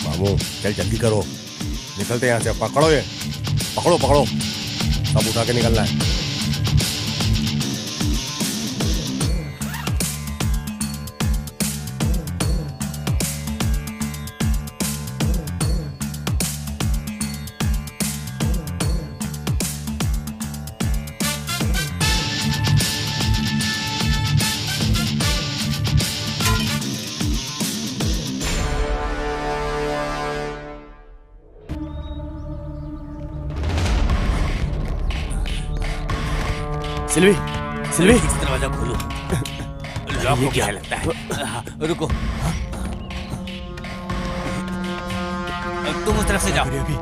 मामू चल जल्दी करो, निकलते हैं यहाँ से। पकड़ो ये, पकड़ो पकड़ो, सब उठा के निकलना है। सिल्वी, सिल्वी, दरवाजा खोलो। लॉक हो गया लगता है। हाँ, रुको, तुम उस तरफ से जाओ। अभी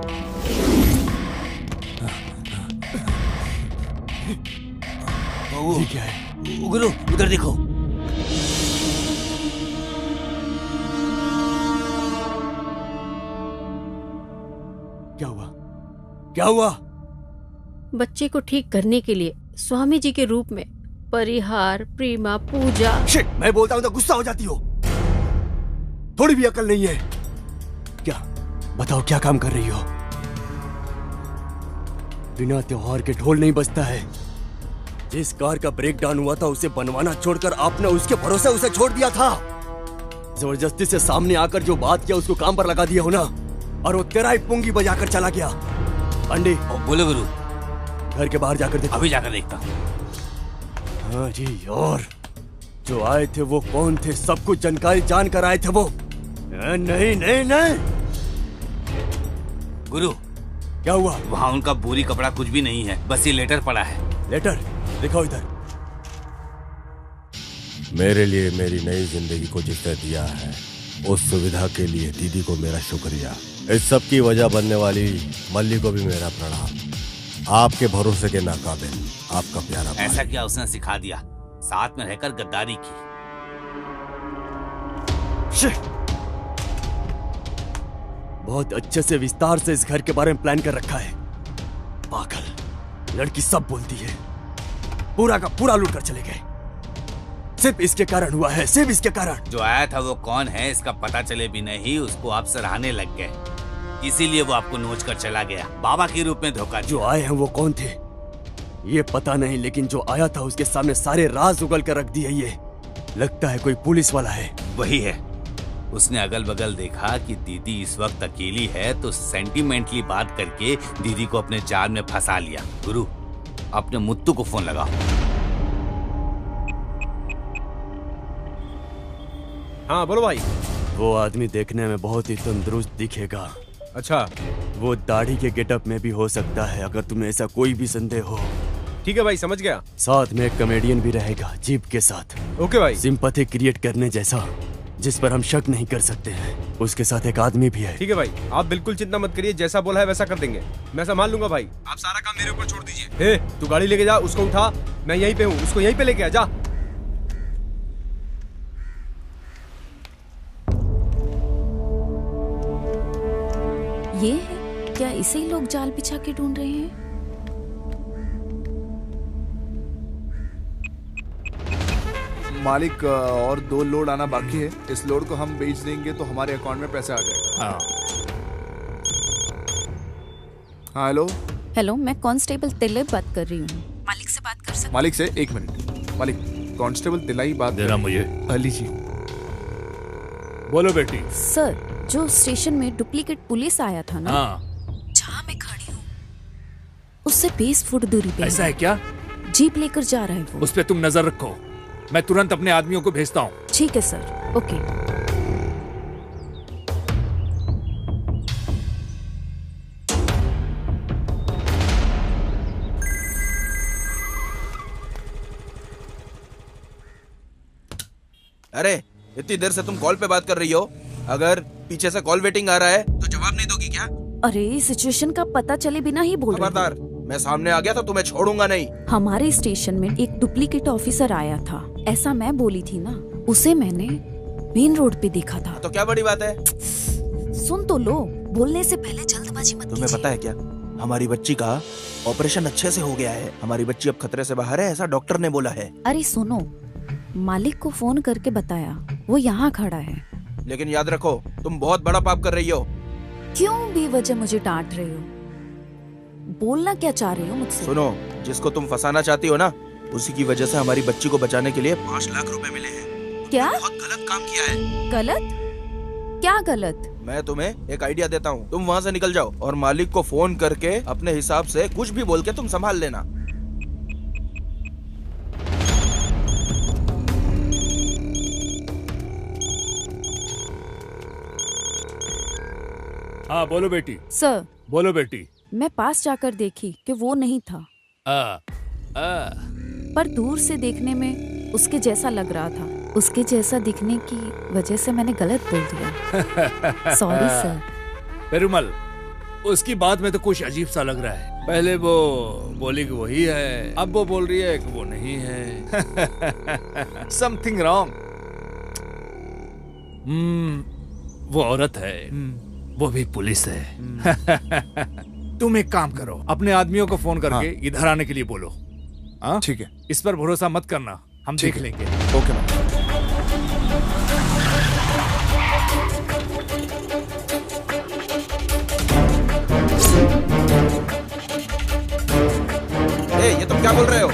ये क्या है? गुरु उधर देखो। क्या हुआ? क्या हुआ? बच्चे को ठीक करने के लिए स्वामी जी के रूप में परिहार, प्रेमा, पूजा। शिट, मैं बोलता हूँ तो गुस्सा हो जाती हो। थोड़ी भी अकल नहीं है क्या? बताओ क्या काम कर रही हो? बिना त्योहार के ढोल नहीं बजता है। जिस कार का ब्रेक डाउन हुआ था उसे बनवाना छोड़कर आपने उसके भरोसे उसे छोड़ दिया था। जबरदस्ती से सामने आकर जो बात किया उसको काम पर लगा दिया हो ना, और वो तेरा ही पुंगी बजाकर चला गया। अंडे बोलो गुरु। घर के बाहर जाकर देखो। अभी जाकर देखता हूँ। हाँ जी, और जो आए थे वो कौन थे? सब कुछ जानकारी जानकर आए थे वो। नहीं नहीं नहीं गुरु, क्या हुआ? वहाँ उनका बोरी कपड़ा कुछ भी नहीं है, बस ये लेटर पड़ा है। लेटर दिखाओ इधर। मेरे लिए मेरी नई जिंदगी को जितना दिया है उस सुविधा के लिए दीदी को मेरा शुक्रिया। इस सब की वजह बनने वाली मल्ली को भी मेरा प्रणाम। आपके भरोसे के नाकाबिल आपका प्यारा भाई। ऐसा क्या उसने सिखा दिया? साथ में रहकर गद्दारी की। बहुत अच्छे से विस्तार से इस घर के बारे में प्लान कर रखा है। पागल लड़की सब बोलती है, पूरा का पूरा लूट कर चले गए। सिर्फ इसके कारण हुआ है, सिर्फ इसके कारण। जो आया था वो कौन है इसका पता चले भी नहीं, उसको आप सराहने लग गए, इसीलिए वो आपको नोच कर चला गया, बाबा के रूप में धोखा। जो आए हैं वो कौन थे ये पता नहीं, लेकिन जो आया था उसके सामने सारे राज उगल कर रख दिए। ये लगता है कोई पुलिस वाला है। वही है। उसने अगल बगल देखा कि दीदी इस वक्त अकेली है तो सेंटिमेंटली बात करके दीदी को अपने जाल में फंसा लिया। गुरु, अपने मुत्तू को फोन लगाओ। हाँ बोलो भाई। वो आदमी देखने में बहुत ही तंदुरुस्त दिखेगा। अच्छा, वो दाढ़ी के गेटअप में भी हो सकता है, अगर तुम्हें ऐसा कोई भी संदेह हो। ठीक है भाई, समझ गया। साथ में एक कॉमेडियन भी रहेगा जीप के साथ। ओके भाई। सिंपैथी क्रिएट करने जैसा, जिस पर हम शक नहीं कर सकते हैं। उसके साथ एक आदमी भी है। ठीक है भाई, आप बिल्कुल चिंता मत करिए, जैसा बोला है वैसा कर देंगे। मैं संभाल लूंगा भाई, आप सारा काम मेरे ऊपर छोड़ दीजिए। तू गाड़ी लेके जा, उसको उठा, मैं यहीं पे हूँ, उसको यहीं पे लेके आ जा। ये है क्या? इसे ही लोग जाल बिछा के ढूंढ रहे हैं। मालिक, और 2 लोड आना बाकी है। इस लोड को हम बेच देंगे तो हमारे अकाउंट में पैसा आ जाएगा। हाँ हेलो। हेलो, मैं कांस्टेबल तिलक बात कर रही हूँ। मालिक से बात कर सकते? मालिक से 1 मिनट। मालिक, कांस्टेबल तिलाई बात देना मुझे। अली जी। बोलो बेटी। सर, जो स्टेशन में डुप्लीकेट पुलिस आया था ना, जहाँ मैं खड़ी हूँ उससे 20 फुट दूरी पे ऐसा है क्या? जीप लेकर जा रहा है वो। उस पे तुम नजर रखो, मैं तुरंत अपने आदमियों को भेजता हूँ। ठीक है सर, ओके। अरे इतनी देर से तुम कॉल पे बात कर रही हो, अगर पीछे से कॉल वेटिंग आ रहा है तो जवाब नहीं दोगी क्या? अरे सिचुएशन का पता चले बिना ही बोल रहे हो। खबरदार, मैं सामने आ गया तो तुम्हें छोड़ूंगा नहीं। हमारे स्टेशन में एक डुप्लीकेट ऑफिसर आया था, ऐसा मैं बोली थी ना। उसे मैंने मेन रोड पे देखा था। तो क्या बड़ी बात है? सुन तो लो, बोलने से पहले जल्दबाजी मत। तुम्हें पता है क्या, हमारी बच्ची का ऑपरेशन अच्छे से हो गया है। हमारी बच्ची अब खतरे से बाहर है, ऐसा डॉक्टर ने बोला है। अरे सुनो, मालिक को फोन करके बताया, वो यहाँ खड़ा है। लेकिन याद रखो, तुम बहुत बड़ा पाप कर रही हो। क्यों बेवजह मुझे डांट रहे हो? बोलना क्या चाह रहे हो मुझसे? सुनो, जिसको तुम फंसाना चाहती हो ना, उसी की वजह से हमारी बच्ची को बचाने के लिए 5 लाख रुपए मिले हैं। क्या? बहुत गलत काम किया है। गलत? क्या गलत? मैं तुम्हें एक आइडिया देता हूँ, तुम वहाँ से निकल जाओ और मालिक को फोन करके अपने हिसाब से कुछ भी बोल के तुम संभाल लेना। हाँ बोलो बेटी। सर। बोलो बेटी। मैं पास जाकर देखी कि वो नहीं था। पर दूर से देखने में उसके जैसा लग रहा था। उसके जैसा दिखने की वजह से मैंने गलत बोल दिया। Sorry sir. पेरुमल, उसकी बात में तो कुछ अजीब सा लग रहा है। पहले वो बोली कि वही है, अब वो बोल रही है कि वो नहीं है। Something wrong. वो औरत है, वो भी पुलिस है। तुम एक काम करो, अपने आदमियों को फोन करके इधर आने के लिए बोलो। ठीक है। इस पर भरोसा मत करना, हम देख लेंगे। ओके। ये तुम क्या बोल रहे हो?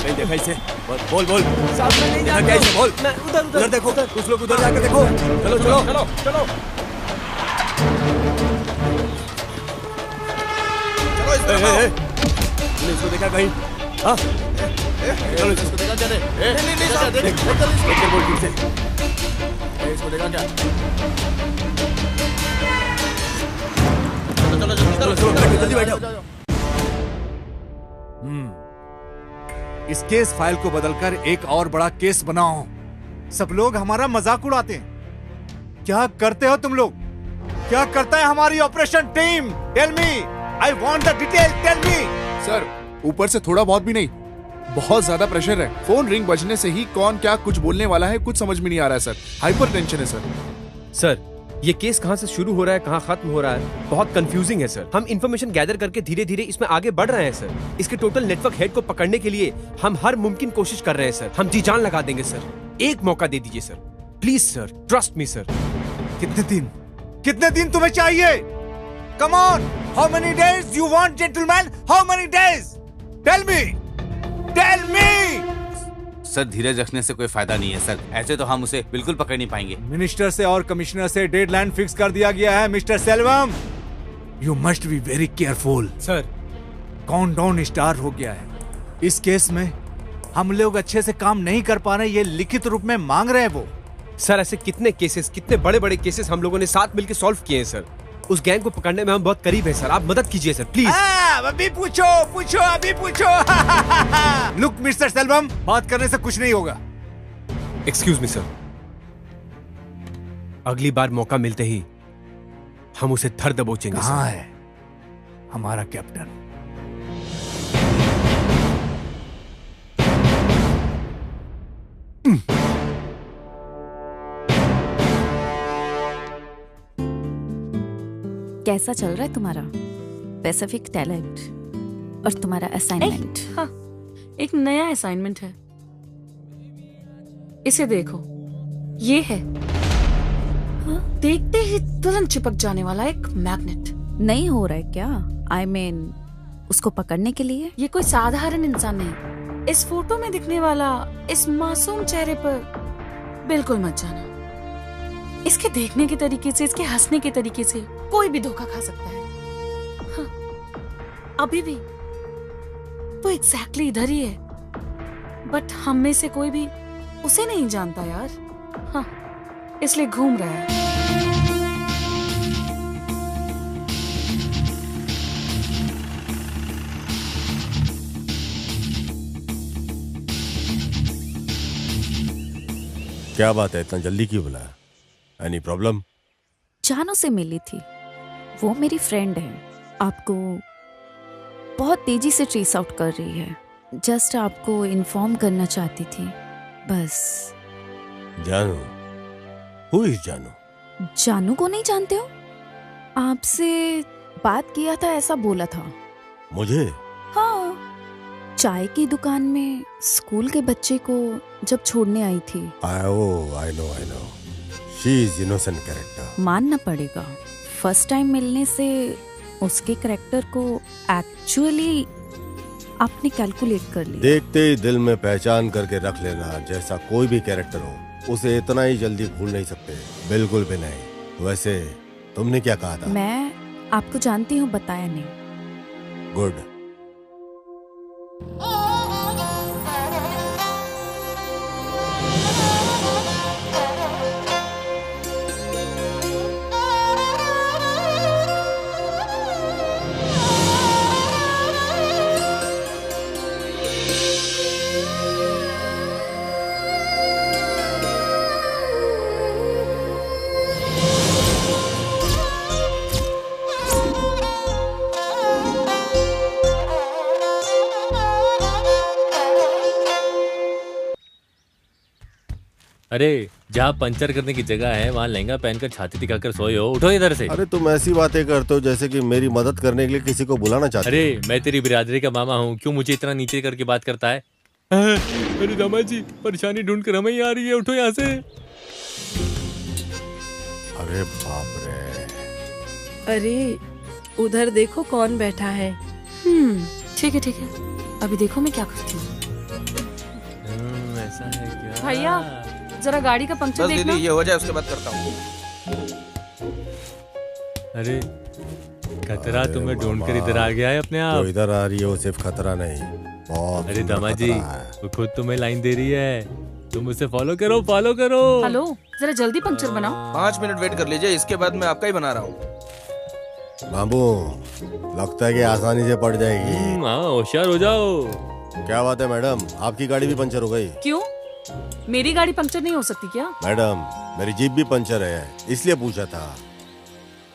नहीं देखा इसे। बोल बोल। देखा क्या इसे? बोल। उधर देखो, कुछ लोग उधर जाकर देखो। चलो चलो चलो चलो चलो। इसको देखा कहीं? हाँ चलो इसको देखा क्या? नहीं बोल ठीक से। इसको देखा क्या? चलो चलो जल्दी बैठो। इस केस फाइल को बदलकर एक और बड़ा केस बनाओ। सब लोग हमारा मजाक उड़ाते हैं। क्या करते हो तुम लोग? क्या करता है हमारी operation team? Tell me, I want the detail, tell me. Sir, ऊपर से थोड़ा बहुत भी नहीं, बहुत ज्यादा प्रेशर है। फोन रिंग बजने से ही कौन क्या कुछ बोलने वाला है कुछ समझ में नहीं आ रहा है सर। हाइपर टेंशन है सर। सर ये केस कहाँ से शुरू हो रहा है कहाँ खत्म हो रहा है बहुत कंफ्यूजिंग है सर। हम इंफॉर्मेशन गैदर करके धीरे धीरे इसमें आगे बढ़ रहे हैं सर। इसके टोटल नेटवर्क हेड को पकड़ने के लिए हम हर मुमकिन कोशिश कर रहे हैं सर। हम जी जान लगा देंगे सर। एक मौका दे दीजिए sir please sir, trust me sir. कितने दिन तुम्हें चाहिए? Come on, how many days you want gentleman? How many days? Tell me. Sir धीरज रखने से कोई फायदा नहीं है सर, ऐसे तो हम उसे बिल्कुल पकड़ नहीं पाएंगे। मिनिस्टर से और कमिश्नर से डेडलाइन फिक्स कर दिया गया है mister Selvam. You must be very careful. Sir countdown start हो गया है। इस केस में हम लोग अच्छे से काम नहीं कर पा रहे, ये लिखित रूप में मांग रहे हैं वो। सर ऐसे कितने केसेस, कितने बड़े बड़े केसेस हम लोगों ने साथ मिलकर सॉल्व किए हैं सर। उस गैंग को पकड़ने में हम बहुत करीब हैं सर। आप मदद कीजिए सर प्लीज। अभी पूछो अभी पूछो। लुक मिस्टर सेल्वम, बात करने से कुछ नहीं होगा। एक्सक्यूज मी सर, अगली बार मौका मिलते ही हम उसे धर दबोचेंगे। कहाँ है हमारा कैप्टन? कैसा चल रहा है तुम्हारा पैसिफिक टैलेंट और तुम्हारा असाइनमेंट? हाँ, एक नया असाइनमेंट है, इसे देखो। ये है देखते ही तुरंत चिपक जाने वाला एक मैग्नेट। नहीं हो रहा है क्या? I mean, उसको पकड़ने के लिए? ये कोई साधारण इंसान नहीं। इस फोटो में दिखने वाला इस मासूम चेहरे पर बिल्कुल मत जाना। इसके देखने के तरीके से, इसके हंसने के तरीके से कोई भी धोखा खा सकता है। हाँ, अभी भी वो एग्जैक्टली इधर ही है, बट हम में से कोई भी उसे नहीं जानता यार। हाँ, इसलिए घूम रहा है। क्या बात है, इतना जल्दी क्यों बुलाया? Any problem? जानू से मिली थी, वो मेरी फ्रेंड है, आपको बहुत तेजी से ट्रेस आउट कर रही है। जस्ट आपको इन्फॉर्म करना चाहती थी बस। जानू? हु इज जानू? जानू को नहीं जानते हो? आपसे बात किया था ऐसा बोला था। मुझे? हाँ, चाय की दुकान में स्कूल के बच्चे को जब छोड़ने आई थी। I know she is innocent character. मानना पड़ेगा, फर्स्ट टाइम मिलने से उसके कैरेक्टर को एक्चुअली आपने कैलकुलेट कर लिया। देखते ही दिल में पहचान करके रख लेना। जैसा कोई भी कैरेक्टर हो उसे इतना ही जल्दी भूल नहीं सकते, बिल्कुल भी नहीं। वैसे तुमने क्या कहा था? मैं आपको जानती हूँ, बताया नहीं। गुड। अरे जहाँ पंचर करने की जगह है वहाँ लहंगा पहनकर छाती दिखाकर सोए हो। उठो इधर से। अरे तुम ऐसी बातें करते हो जैसे कि मेरी मदद करने के लिए किसी को बुलाना चाहते हो। अरे मैं तेरी बिरादरी का मामा हूँ, क्यों मुझे इतना नीचे करके बात करता है? अरे दामा जी, परेशानी ढूंढ कर हमें ही आ रही है, उठो यहाँ से। अरे बाप रे। अरे उधर देखो कौन बैठा है। ठीक है, अभी देखो मैं क्या करती हूँ। ऐसा है क्या? भैया जरा गाड़ी का पंक्चर देखना। दीदी ये हो जाए उसके बाद करता हूँ। अरे खतरा तुम्हें ढूंढकर इधर आ गया है अपने आप। तो इधर आ रही है वो सिर्फ खतरा नहीं, बहुत। अरे दामा जी, वो खुद तुम्हें लाइन दे रही है, तुम उसे फॉलो करो। हेलो, जरा जल्दी पंक्चर बनाओ। 5 मिनट वेट कर लीजिए, इसके बाद मैं आपका ही बना रहा हूँ। बाबू लगता है कि आसानी से पड़ जाएगी। हाँ, होशियार हो जाओ। क्या बात है मैडम, आपकी गाड़ी भी पंचर हो गई? क्यों, मेरी गाड़ी पंक्चर नहीं हो सकती क्या? मैडम मेरी जीप भी पंचर है, इसलिए पूछा था।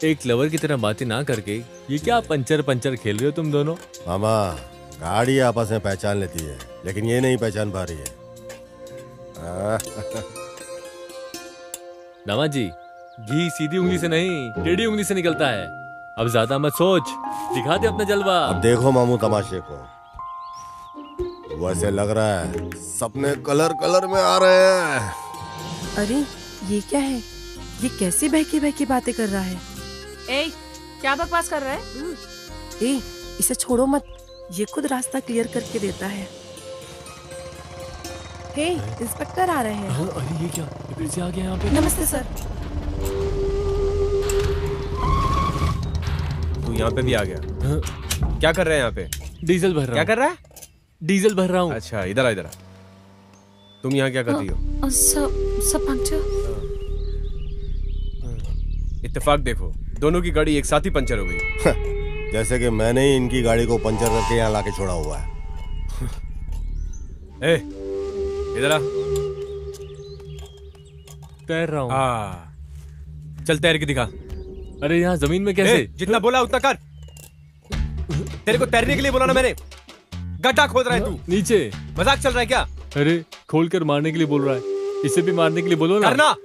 एक लवर की तरह बातें ना करके ये क्या पंचर खेल रहे हो तुम दोनों? मामा गाड़ी आपस में पहचान लेती है, लेकिन ये नहीं पहचान पा रही है। दामाद जी, घी सीधी उंगली से नहीं टेढ़ी उंगली से निकलता है। अब ज्यादा मत सोच, दिखा दे अपना जलवा। अब देखो मामू तमाशे को। वैसे लग रहा है सपने कलर कलर में आ रहे हैं। अरे ये क्या है? ये कैसे बहकी बहकी बातें कर रहा है? ए, क्या बकवास कर रहा है? ए, इसे छोड़ो मत, ये खुद रास्ता क्लियर करके देता है। हे, इंस्पेक्टर आ रहे हैं। अरे ये क्या, ये फिर से आ गया यहाँ पे। नमस्ते सर। तू यहाँ पे भी आ गया? क्या कर रहा है यहाँ पे? डीजल भर रहा हूँ। क्या कर रहा है? डीजल भर रहा हूँ। अच्छा, इधर आ, इधर आ। तुम यहाँ क्या कर रही हो? सब पंक्चर। इत्तेफाक देखो, दोनों की गाड़ी एक साथ ही पंचर हो गई। जैसे कि मैंने ही इनकी गाड़ी को पंचर करके यहाँ लाके छोड़ा हुआ है। ए, इधर आ। तैर रहा हूँ। चल तैर के दिखा। अरे यहाँ जमीन में कैसे? जितना बोला उतना कर। तेरे को तैरने के लिए बोला ना मैंने। गड्ढा खोद रहा है तू। नीचे मजाक चल रहा है क्या? अरे खोल कर मारने के लिए बोल रहा है, इसे भी मारने के लिए बोलो ना। करना।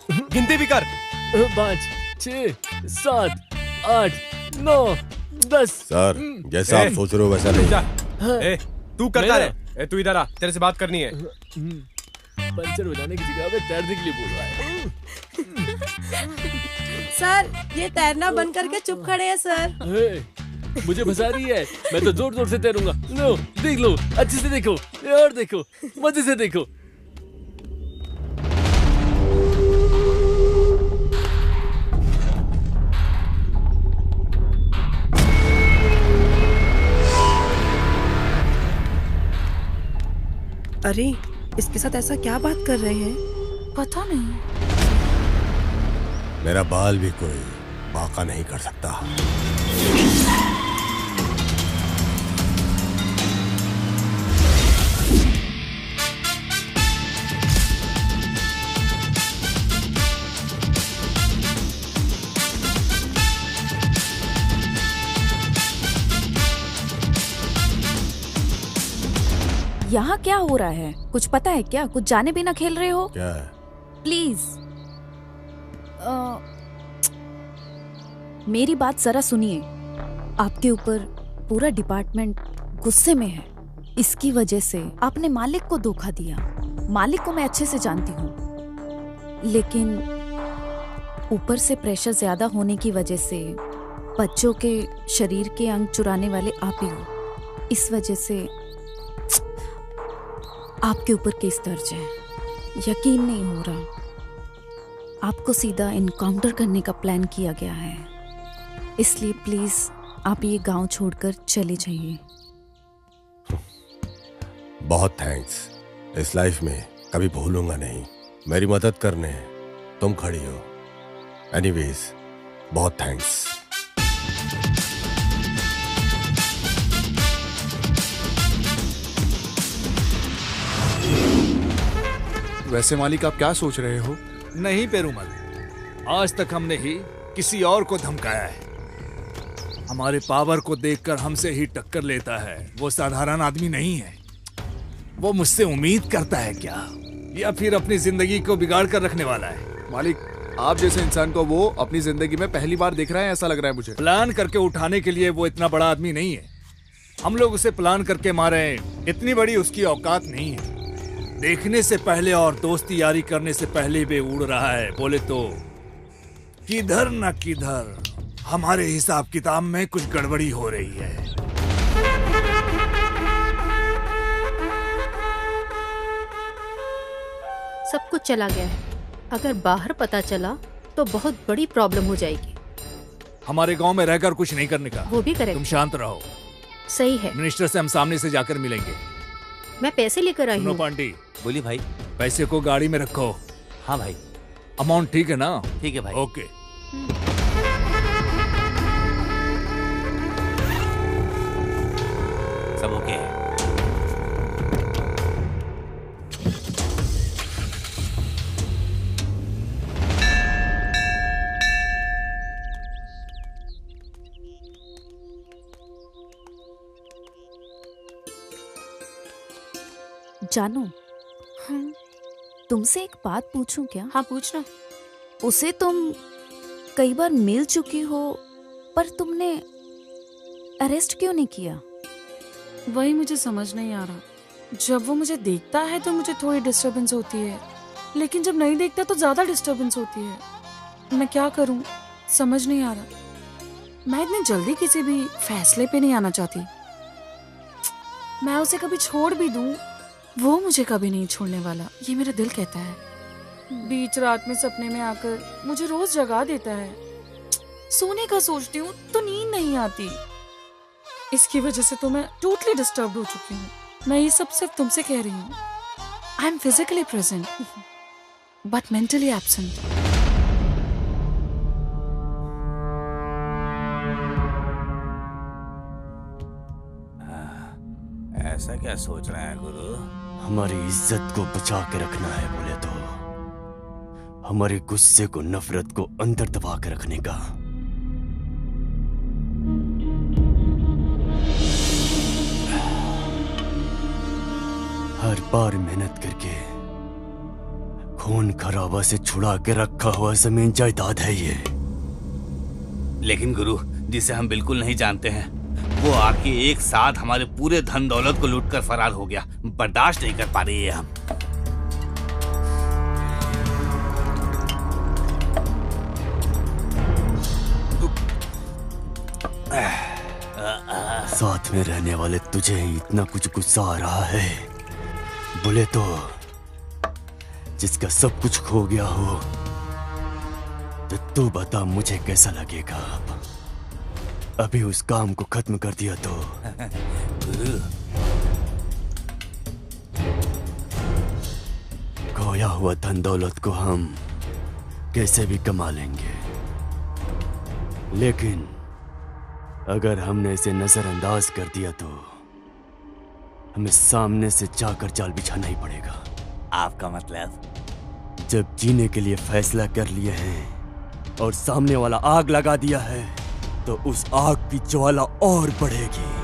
गिनती भी कर। 5, 6, 7, 8, 9, 10। सर, जैसा आप सोच रहे हो वैसा नहीं। ए, तू करता रहे। तू इधर आ, तेरे से बात करनी है। पंचर बजाने की जगह पे तैरने के लिए बोल रहा है। सर, ये तैरना बंद करके चुप खड़े हैं सर। मुझे फंसा रही है, मैं तो जोर जोर से तैरूंगा। लो, देख लो, अच्छे से देखो, और देखो, मजे से देखो। अरे, इसके साथ ऐसा क्या बात कर रहे हैं? पता नहीं। मेरा बाल भी कोई बाका नहीं कर सकता। यहाँ क्या हो रहा है? कुछ पता है क्या? कुछ जाने बिना खेल रहे हो? क्या? प्लीज मेरी बात जरा सुनिए। आपके ऊपर पूरा डिपार्टमेंट गुस्से में है। इसकी वजह से आपने मालिक को धोखा दिया। मालिक को मैं अच्छे से जानती हूँ, लेकिन ऊपर से प्रेशर ज्यादा होने की वजह से बच्चों के शरीर के अंग चुराने वाले आप ही हो। इस वजह से आपके ऊपर केस दर्ज है। यकीन नहीं हो रहा। आपको सीधा इनकाउंटर करने का प्लान किया गया है, इसलिए प्लीज आप ये गांव छोड़कर चले जाइए। बहुत थैंक्स। इस लाइफ में कभी भूलूंगा नहीं। मेरी मदद करने तुम खड़ी हो। एनीवेज, बहुत थैंक्स। वैसे मालिक, आप क्या सोच रहे हो? नहीं पेरूमल, आज तक हमने ही किसी और को धमकाया है। हमारे पावर को देखकर हमसे ही टक्कर लेता है। वो साधारण आदमी नहीं है। वो मुझसे उम्मीद करता है क्या, या फिर अपनी जिंदगी को बिगाड़ कर रखने वाला है? मालिक, आप जैसे इंसान को वो अपनी जिंदगी में पहली बार देख रहा है, ऐसा लग रहा है मुझे। प्लान करके उठाने के लिए वो इतना बड़ा आदमी नहीं है। हम लोग उसे प्लान करके मारे, इतनी बड़ी उसकी औकात नहीं है। देखने से पहले और दोस्ती यारी करने से पहले भी उड़ रहा है। बोले तो किधर न किधर हमारे हिसाब किताब में कुछ गड़बड़ी हो रही है। सब कुछ चला गया है। अगर बाहर पता चला तो बहुत बड़ी प्रॉब्लम हो जाएगी। हमारे गांव में रहकर कुछ नहीं करने का। वो भी करेंगे। तुम शांत रहो। सही है। मिनिस्टर से हम सामने से जाकर मिलेंगे। मैं पैसे लेकर आई सुनो हूँ। पांटी, बोलिए भाई। पैसे को गाड़ी में रखो। हाँ भाई। अमाउंट ठीक है ना? ठीक है भाई। ओके। सब ओके है। जानू, तुमसे एक बात पूछूं क्या? हाँ पूछना। उसे तुम कई बार मिल चुकी हो, पर तुमने अरेस्ट क्यों नहीं किया? वही मुझे समझ नहीं आ रहा। जब वो मुझे देखता है तो मुझे थोड़ी डिस्टरबेंस होती है, लेकिन जब नहीं देखता तो ज्यादा डिस्टरबेंस होती है। मैं क्या करूं, समझ नहीं आ रहा। मैं इतनी जल्दी किसी भी फैसले पे नहीं आना चाहती। मैं उसे कभी छोड़ भी दूं, वो मुझे कभी नहीं छोड़ने वाला, ये मेरा दिल कहता है। बीच रात में सपने में आकर मुझे रोज जगा देता है। सोने का सोचती हूँ तो नींद नहीं आती। इसकी वजह से तो मैं टोटली डिस्टर्ब हो चुकी हूँ। मैं ये सब सिर्फ तुमसे कह रही हूँ। I am physically present but mentally absent. ऐसा क्या सोच रहा है गुरु? हमारी इज्जत को बचा के रखना है बोले तो हमारे गुस्से को, नफरत को अंदर दबा के रखने का। हर बार मेहनत करके खून खराबा से छुड़ा के रखा हुआ जमीन जायदाद है ये। लेकिन गुरु, जिसे हम बिल्कुल नहीं जानते हैं, वो आके एक साथ हमारे पूरे धन दौलत को लूटकर फरार हो गया। बर्दाश्त नहीं कर पा रही है हम। साथ में रहने वाले तुझे इतना कुछ गुस्सा आ रहा है बोले तो जिसका सब कुछ खो गया हो, तो तू बता मुझे कैसा लगेगा। अभी उस काम को खत्म कर दिया तो खोया हुआ धन दौलत को हम कैसे भी कमा लेंगे, लेकिन अगर हमने इसे नजरअंदाज कर दिया तो हमें सामने से जाकर जाल बिछाना ही पड़ेगा। आपका मतलब? जब जीने के लिए फैसला कर लिए हैं और सामने वाला आग लगा दिया है, तो उस आग की ज्वाला और बढ़ेगी।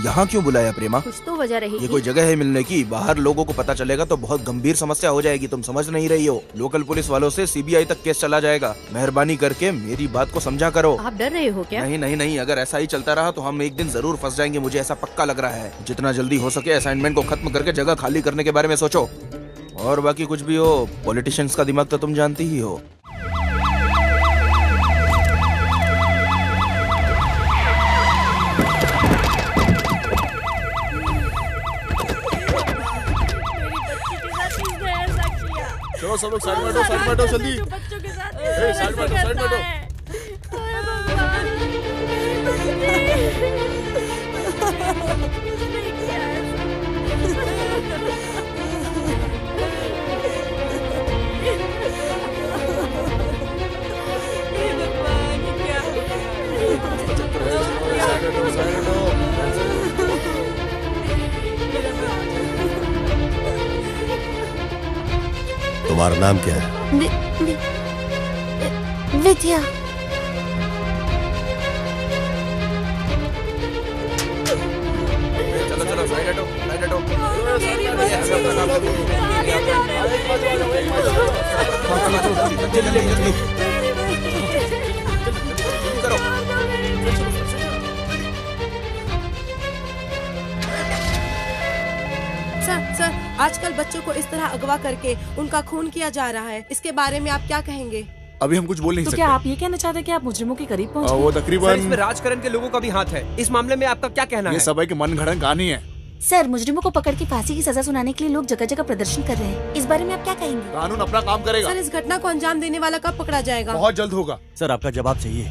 यहाँ क्यों बुलाया प्रेमा? कुछ तो वजह रहेगी। ये कोई जगह है मिलने की? बाहर लोगों को पता चलेगा तो बहुत गंभीर समस्या हो जाएगी। तुम समझ नहीं रही हो। लोकल पुलिस वालों से सीबीआई तक केस चला जाएगा। मेहरबानी करके मेरी बात को समझा करो। आप डर रहे हो क्या? नहीं नहीं नहीं, अगर ऐसा ही चलता रहा तो हम एक दिन जरूर फंस जाएंगे। मुझे ऐसा पक्का लग रहा है। जितना जल्दी हो सके असाइनमेंट को खत्म करके जगह खाली करने के बारे में सोचो। और बाकी कुछ भी हो, पॉलिटिशियंस का दिमाग तो तुम जानती ही हो। चलो सब लोग साइड में हटो जल्दी। बच्चों के साथ साइड में हटो। तुम्हारा नाम क्या है? विद्या। चलो चलो साइड हटो, साइड हटो। सर, आजकल बच्चों को इस तरह अगवा करके उनका खून किया जा रहा है। इसके बारे में आप क्या कहेंगे? अभी हम कुछ बोल नहीं तो सकते। क्या आप ये कहना चाहते हैं कि आप मुजरिमों के करीब पहुंच वो सर, तकरीबन इसमें राजकरण के लोगों का भी हाथ है। इस मामले में आपका क्या कहना ये है? सब है कि मनगढ़ंत कहानी है। सर, मुजरिमों को पकड़ के फांसी की सजा सुनाने के लिए लोग जगह जगह प्रदर्शन कर रहे हैं। इस बारे में आप क्या कहेंगे? कानून अपना काम करेगा। सर, इस घटना को अंजाम देने वाला कब पकड़ा जाएगा? बहुत जल्द होगा। सर, आपका जवाब चाहिए?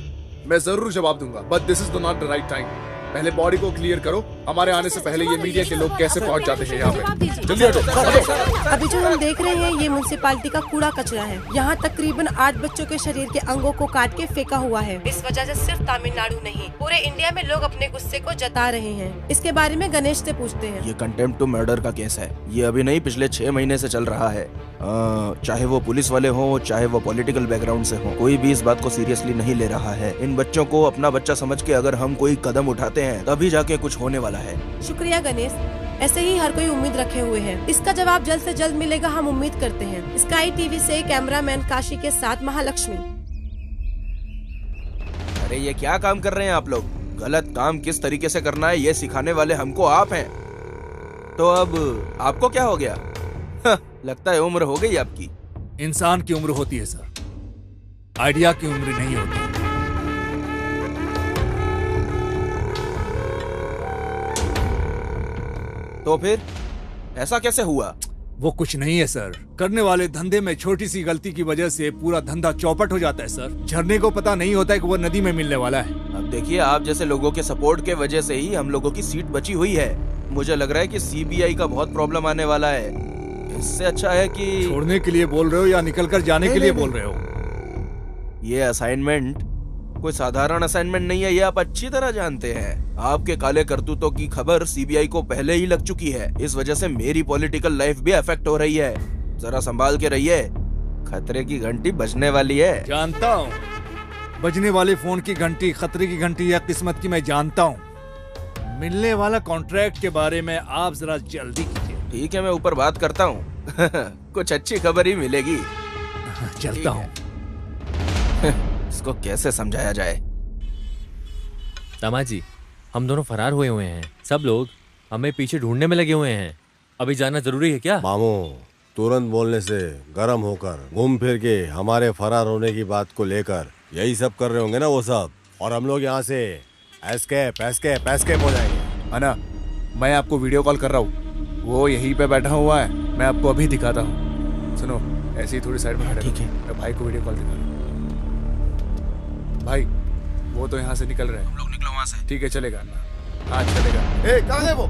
मैं जरूर जवाब दूंगा, but this is not the right time. पहले बॉडी को क्लियर करो। हमारे आने से पहले ये मीडिया के लोग कैसे पहुंच जाते हैं यहाँ जवाब पे। दीजिए। जल्दी हटो। अभी जो हम देख रहे हैं ये म्युनिसिपालिटी का कूड़ा कचरा है। यहाँ तकरीबन 8 बच्चों के शरीर के अंगों को काट के फेंका हुआ है। इस वजह से सिर्फ तमिलनाडु नहीं पूरे इंडिया में लोग अपने गुस्से को जता रहे हैं। इसके बारे में गणेश से पूछते हैं। ये कंटेम्प्ट टू मर्डर का केस है। ये अभी नहीं, पिछले 6 महीने से चल रहा है। चाहे वो पुलिस वाले हों, चाहे वो पॉलिटिकल बैकग्राउंड से हों, कोई भी इस बात को सीरियसली नहीं ले रहा है। इन बच्चों को अपना बच्चा समझ के अगर हम कोई कदम उठाते हैं तभी जाके कुछ होने वाला है। शुक्रिया गणेश, ऐसे ही हर कोई उम्मीद रखे हुए है। इसका जवाब जल्द से जल्द मिलेगा, हम उम्मीद करते हैं। स्काई टीवी से कैमरामैन काशी के साथ महालक्ष्मी। अरे ये क्या काम कर रहे हैं आप लोग? गलत काम किस तरीके से करना है ये सिखाने वाले हमको आप हैं। तो अब आपको क्या हो गया? लगता है उम्र हो गई आपकी। इंसान की उम्र होती है सर, आइडिया की उम्र नहीं होती। तो फिर ऐसा कैसे हुआ? वो कुछ नहीं है सर, करने वाले धंधे में छोटी सी गलती की वजह से पूरा धंधा चौपट हो जाता है सर। झरने को पता नहीं होता है कि वो नदी में मिलने वाला है। अब देखिए, आप जैसे लोगों के सपोर्ट के वजह से ही हम लोगों की सीट बची हुई है। मुझे लग रहा है कि सीबीआई का बहुत प्रॉब्लम आने वाला है। इससे अच्छा है कि छोड़ने के लिए बोल रहे हो या निकल कर जाने के लिए बोल रहे हो? ये असाइनमेंट कोई साधारण असाइनमेंट नहीं है, ये आप अच्छी तरह जानते हैं। आपके काले करतूतों की खबर सीबीआई को पहले ही लग चुकी है। इस वजह से मेरी पॉलिटिकल लाइफ भी अफेक्ट हो रही है। जरा संभाल के रहिए, खतरे की घंटी बजने वाली है। जानता हूँ, बजने वाले फोन की घंटी खतरे की घंटी या किस्मत की मैं जानता हूँ। मिलने वाला कॉन्ट्रैक्ट के बारे में आप जरा जल्दी कीजिए। ठीक है, मैं ऊपर बात करता हूँ। कुछ अच्छी खबर ही मिलेगी। चलता हूँ। इसको कैसे समझाया जाए? दामाजी, हम दोनों फरार हुए हैं। सब लोग हमें पीछे ढूंढने में लगे हुए हैं। अभी जाना जरूरी है क्या? मामू, तुरंत बोलने से गर्म होकर घूम फिर के हमारे फरार होने की बात को लेकर यही सब कर रहे होंगे ना वो सब, और हम लोग यहाँ से एस्केप एस्केप एस्केप हो जाएंगे। अना, मैं आपको वीडियो कॉल कर रहा हूँ, वो यहीं पे बैठा हुआ है। मैं आपको अभी दिखाता हूँ। सुनो, ऐसी थोड़ी साइड में खड़े। ठीक है, मैं भाई को वीडियो कॉल दिखा रहा हूँ। भाई, वो तो यहाँ से निकल रहे हैं। हम लोग निकलो वहाँ से। ठीक है, चलेगा। हाँ चलेगा। कहाँ है वो?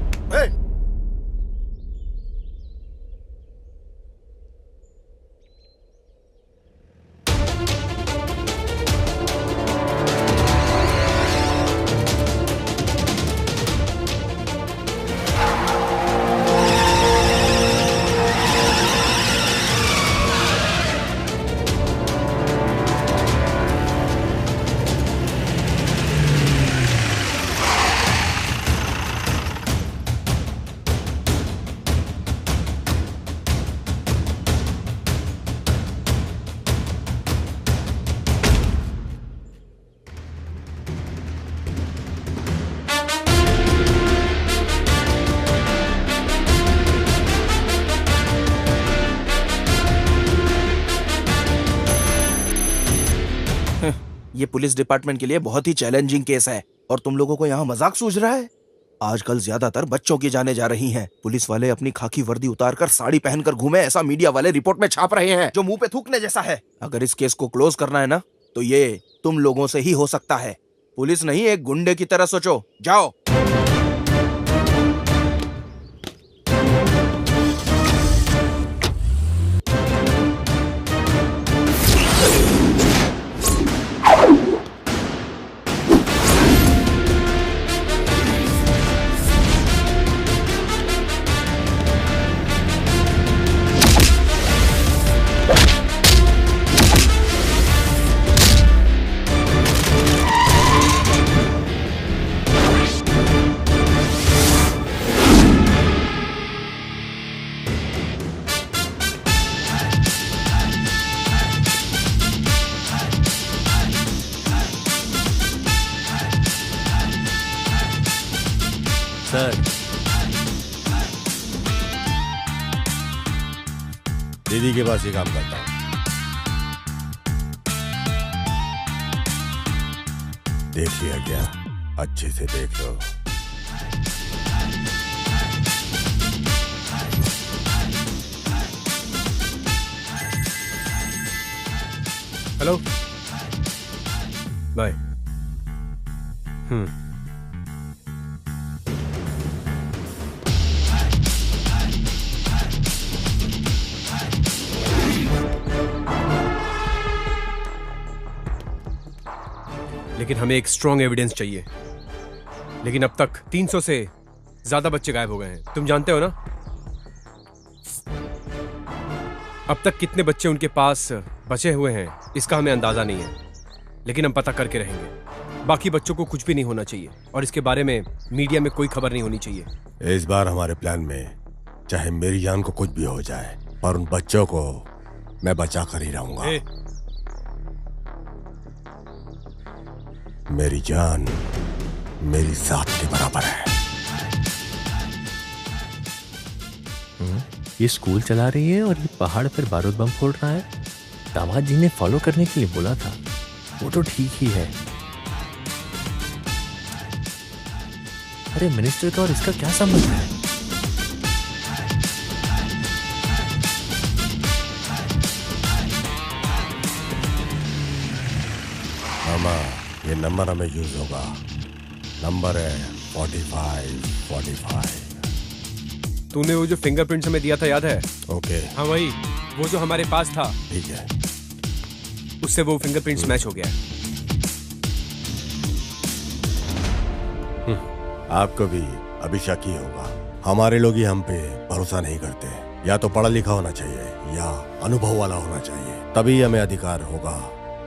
ये पुलिस डिपार्टमेंट के लिए बहुत ही चैलेंजिंग केस है और तुम लोगों को यहाँ मजाक सूझ रहा है। आजकल ज्यादातर बच्चों की जाने जा रही हैं। पुलिस वाले अपनी खाकी वर्दी उतारकर साड़ी पहनकर घूमे, ऐसा मीडिया वाले रिपोर्ट में छाप रहे हैं, जो मुंह पे थूकने जैसा है। अगर इस केस को क्लोज करना है ना, तो ये तुम लोगों से ही हो सकता है। पुलिस नहीं, एक गुंडे की तरह सोचो। जाओ। दीदी के पास ही काम करता हूँ। देख लिया क्या? अच्छे से देख लो। Hello, bye. लेकिन हमें एक स्ट्रॉन्ग एविडेंस चाहिए। लेकिन अब तक 300 से ज्यादा बच्चे गायब हो गए हैं, तुम जानते हो ना? अब तक कितने बच्चे उनके पास बचे हुए हैं इसका हमें अंदाजा नहीं है, लेकिन हम पता करके रहेंगे। बाकी बच्चों को कुछ भी नहीं होना चाहिए और इसके बारे में मीडिया में कोई खबर नहीं होनी चाहिए। इस बार हमारे प्लान में चाहे मेरी जान को कुछ भी हो जाए, पर उन बच्चों को मैं बचा कर ही रहूंगा। मेरी जान मेरी जात के बराबर है। ये स्कूल चला रही है और ये पहाड़ पर बारूद बम फोड़ रहा है। दामाद जी ने फॉलो करने के लिए बोला था, वो तो ठीक ही है। अरे मिनिस्टर का और इसका क्या संबंध है? मामा, ये नंबर हमें यूज होगा। नंबर है 4545। तूने वो जो फिंगरप्रिंट्स हमें दिया था याद है? ओके। हाँ वही, वो जो हमारे पास था। ठीक है। उससे वो फिंगरप्रिंट्स मैच हो गया। आपको भी अभी शक ही होगा। हमारे लोग ही हम पे भरोसा नहीं करते। या तो पढ़ा लिखा होना चाहिए या अनुभव वाला होना चाहिए, तभी हमें अधिकार होगा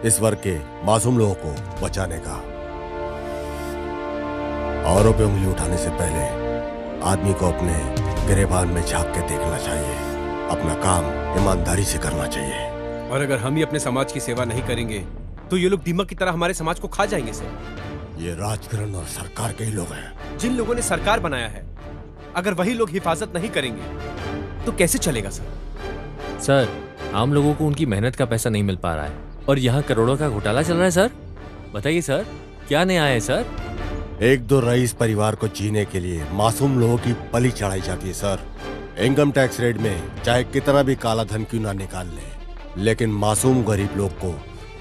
इस वर्ग के मासूम लोगों को बचाने का। औरों पे उंगली उठाने से पहले आदमी को अपने गिरेबान में झांक के देखना चाहिए। अपना काम ईमानदारी से करना चाहिए। और अगर हम ही अपने समाज की सेवा नहीं करेंगे तो ये लोग दीमक की तरह हमारे समाज को खा जाएंगे सर। ये राजकरण और सरकार के ही लोग हैं। जिन लोगों ने सरकार बनाया है, अगर वही लोग हिफाजत नहीं करेंगे तो कैसे चलेगा सर? सर, आम लोगों को उनकी मेहनत का पैसा नहीं मिल पा रहा है और यहाँ करोड़ों का घोटाला चल रहा है सर। बताइए सर, क्या नया है सर? एक दो रईस परिवार को जीने के लिए मासूम लोगों की बलि चढ़ाई जाती है सर। इनकम टैक्स रेट में चाहे कितना भी काला धन क्यों ना निकाल ले, लेकिन मासूम गरीब लोग को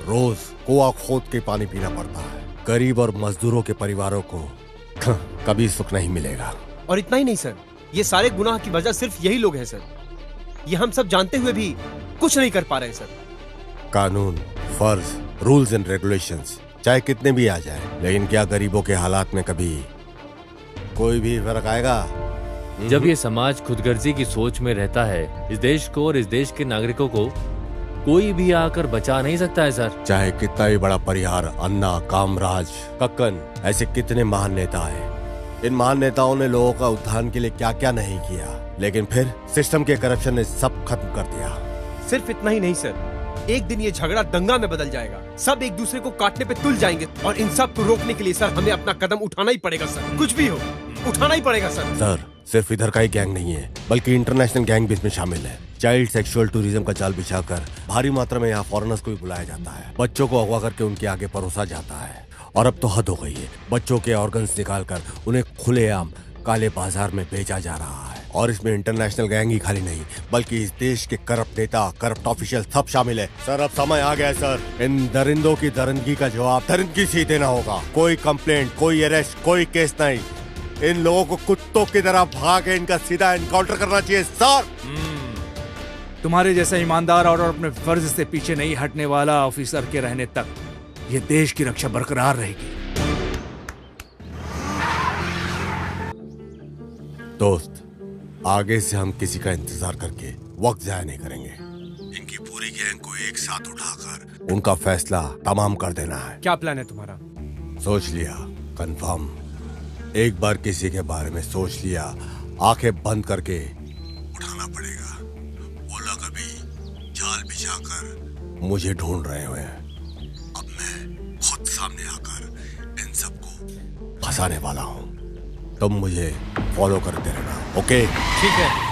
रोज कुआं खोद के पानी पीना पड़ता है। गरीब और मजदूरों के परिवारों को कभी सुख नहीं मिलेगा। और इतना ही नहीं सर, ये सारे गुनाह की वजह सिर्फ यही लोग हैं सर। ये हम सब जानते हुए भी कुछ नहीं कर पा रहे सर। कानून, फर्ज, रूल्स एंड रेगुलेशंस चाहे कितने भी आ जाए, लेकिन क्या गरीबों के हालात में कभी कोई भी फर्क आएगा? जब ये समाज खुदगर्जी की सोच में रहता है, इस देश को और इस देश के नागरिकों को कोई भी आकर बचा नहीं सकता है सर। चाहे कितना भी बड़ा परिहार, अन्ना, कामराज, कक्कन, ऐसे कितने महान नेता हैं। इन महान नेताओं ने लोगों का उत्थान के लिए क्या क्या नहीं किया, लेकिन फिर सिस्टम के करप्शन ने सब खत्म कर दिया। सिर्फ इतना ही नहीं सर, एक दिन ये झगड़ा दंगा में बदल जाएगा। सब एक दूसरे को काटने पे तुल जाएंगे और इन सब को रोकने के लिए सर हमें अपना कदम उठाना ही पड़ेगा सर। कुछ भी हो, उठाना ही पड़ेगा सर। सर, सिर्फ इधर का ही गैंग नहीं है, बल्कि इंटरनेशनल गैंग भी इसमें शामिल है। चाइल्ड सेक्सुअल टूरिज्म का जाल बिछाकर भारी मात्रा में यहाँ फॉरेनर्स को भी बुलाया जाता है। बच्चों को अगवा करके उनके आगे परोसा जाता है। और अब तो हद हो गई है, बच्चों के ऑर्गन्स निकालकर उन्हें खुलेआम काले बाजार में बेचा जा रहा है। और इसमें इंटरनेशनल गैंग ही खाली नहीं, बल्कि इस देश के करप्ट नेता, करप्ट ऑफिशियल सब शामिल है। सर, अब समय आ गया है सर। इन दरिंदों की दरिंदगी का जवाब दरिंदगी से ही देना होगा। कोई कंप्लेंट, कोई अरेस्ट, कोई केस नहीं। इन लोगों को कुत्तों की तरह भागे इनका सीधा एनकाउंटर करना चाहिए सर। तुम्हारे जैसा ईमानदार और अपने फर्ज से पीछे नहीं हटने वाला ऑफिसर के रहने तक ये देश की रक्षा बरकरार रहेगी। दोस्त, आगे से हम किसी का इंतजार करके वक्त जाया नहीं करेंगे। इनकी पूरी गैंग को एक साथ उठाकर उनका फैसला तमाम कर देना है। क्या प्लान है तुम्हारा? सोच लिया, कंफर्म। एक बार किसी के बारे में सोच लिया, आंखें बंद करके उठाना पड़ेगा। वो लोग अभी जाल बिछाकर मुझे ढूंढ रहे हुए हैं। अब मैं खुद सामने आकर इन सबको फंसाने वाला हूँ। तुम मुझे फॉलो करते रहना, ओके? ठीक है।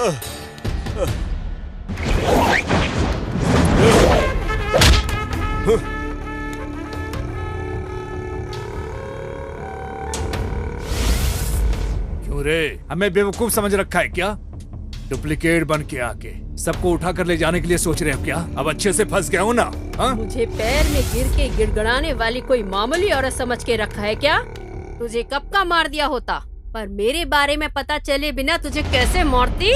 क्यों रे, हमें बेवकूफ समझ रखा है क्या? डुप्लीकेट बन के आके सबको उठा कर ले जाने के लिए सोच रहे हो क्या? अब अच्छे से फंस गया हूँ ना? हा? मुझे पैर में गिर के गिड़गड़ाने वाली कोई मामूली औरत समझ के रखा है क्या? तुझे कब का मार दिया होता, पर मेरे बारे में पता चले बिना तुझे कैसे मारती?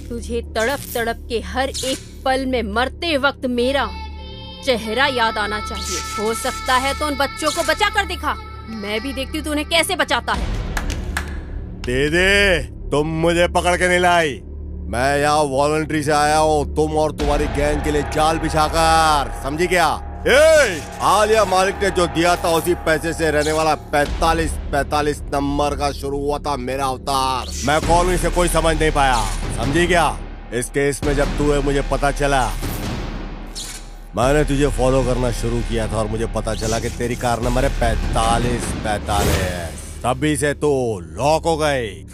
तुझे तड़प तड़प के हर एक पल में मरते वक्त मेरा चेहरा याद आना चाहिए। हो सकता है तो उन बच्चों को बचा कर दिखा, मैं भी देखती हूँ तू उन्हें कैसे बचाता है। दीदी, तुम मुझे पकड़ के नहीं लाई, मैं यहाँ वॉलंटरी से आया हूँ तुम और तुम्हारी गैंग के लिए जाल बिछाकर, समझी क्या? आलिया मालिक ने जो दिया था उसी पैसे से रहने वाला 45 नंबर का शुरू हुआ था मेरा अवतार। मैं कौन हूँ इसे कोई समझ नहीं पाया, समझी क्या? इस केस में जब तू है मुझे पता चला, मैंने तुझे फॉलो करना शुरू किया था और मुझे पता चला कि तेरी कार नंबर है 45। तभी से तो लॉक हो गई।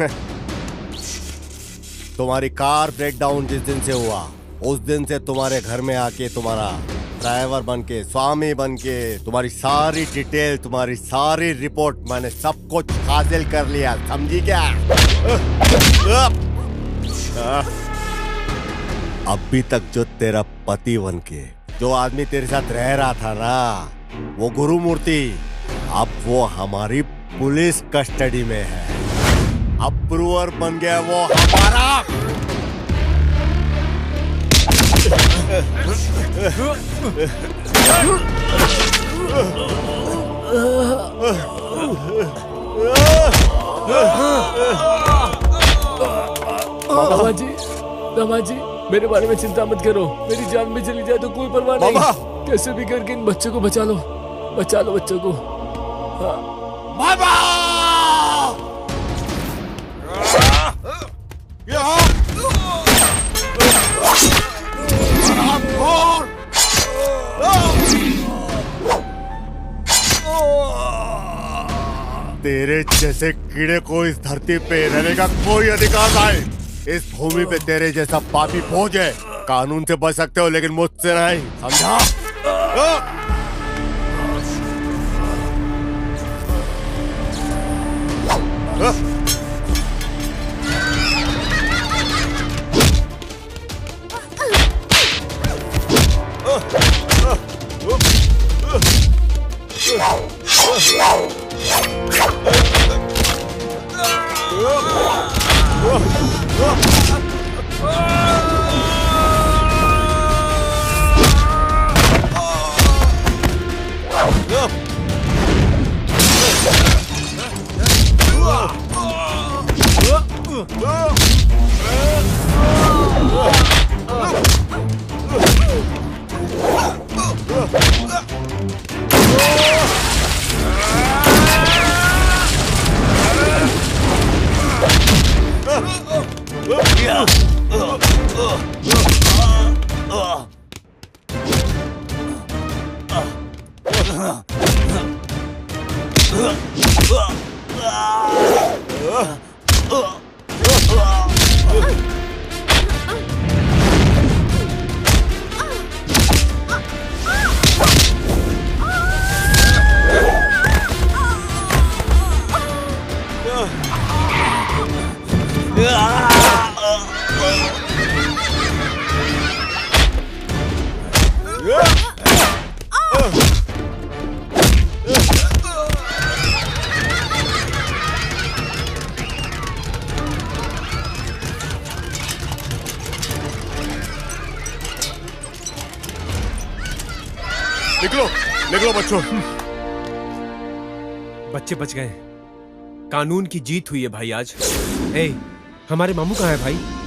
तुम्हारी कार ब्रेकडाउन जिस दिन से हुआ उस दिन से तुम्हारे घर में आके तुम्हारा ड्राइवर बन के, स्वामी बन के, तुम्हारी सारी डिटेल, तुम्हारी सारी रिपोर्ट मैंने सब कुछ हासिल कर लिया, समझी क्या? अभी तक जो तेरा पति बन के जो आदमी तेरे साथ रह रहा था ना, वो गुरुमूर्ति, अब वो हमारी पुलिस कस्टडी में है। अप्रूवर बन गया वो हमारा। दामा जी, मेरे बारे में चिंता मत करो, मेरी जान भी चली जाए तो कोई परवाह नहीं, कैसे भी करके इन बच्चों को बचा लो बच्चों को। तेरे जैसे कीड़े को इस धरती पे रहने का कोई अधिकार नहीं। इस भूमि पे तेरे जैसा पापी फौज है, कानून से बच सकते हो लेकिन मुझसे नहीं, समझा? निकलो निकलो बच्चों। बच्चे बच गए। कानून की जीत हुई है भाई आज। ए, हमारे मामू कहाँ है भाई?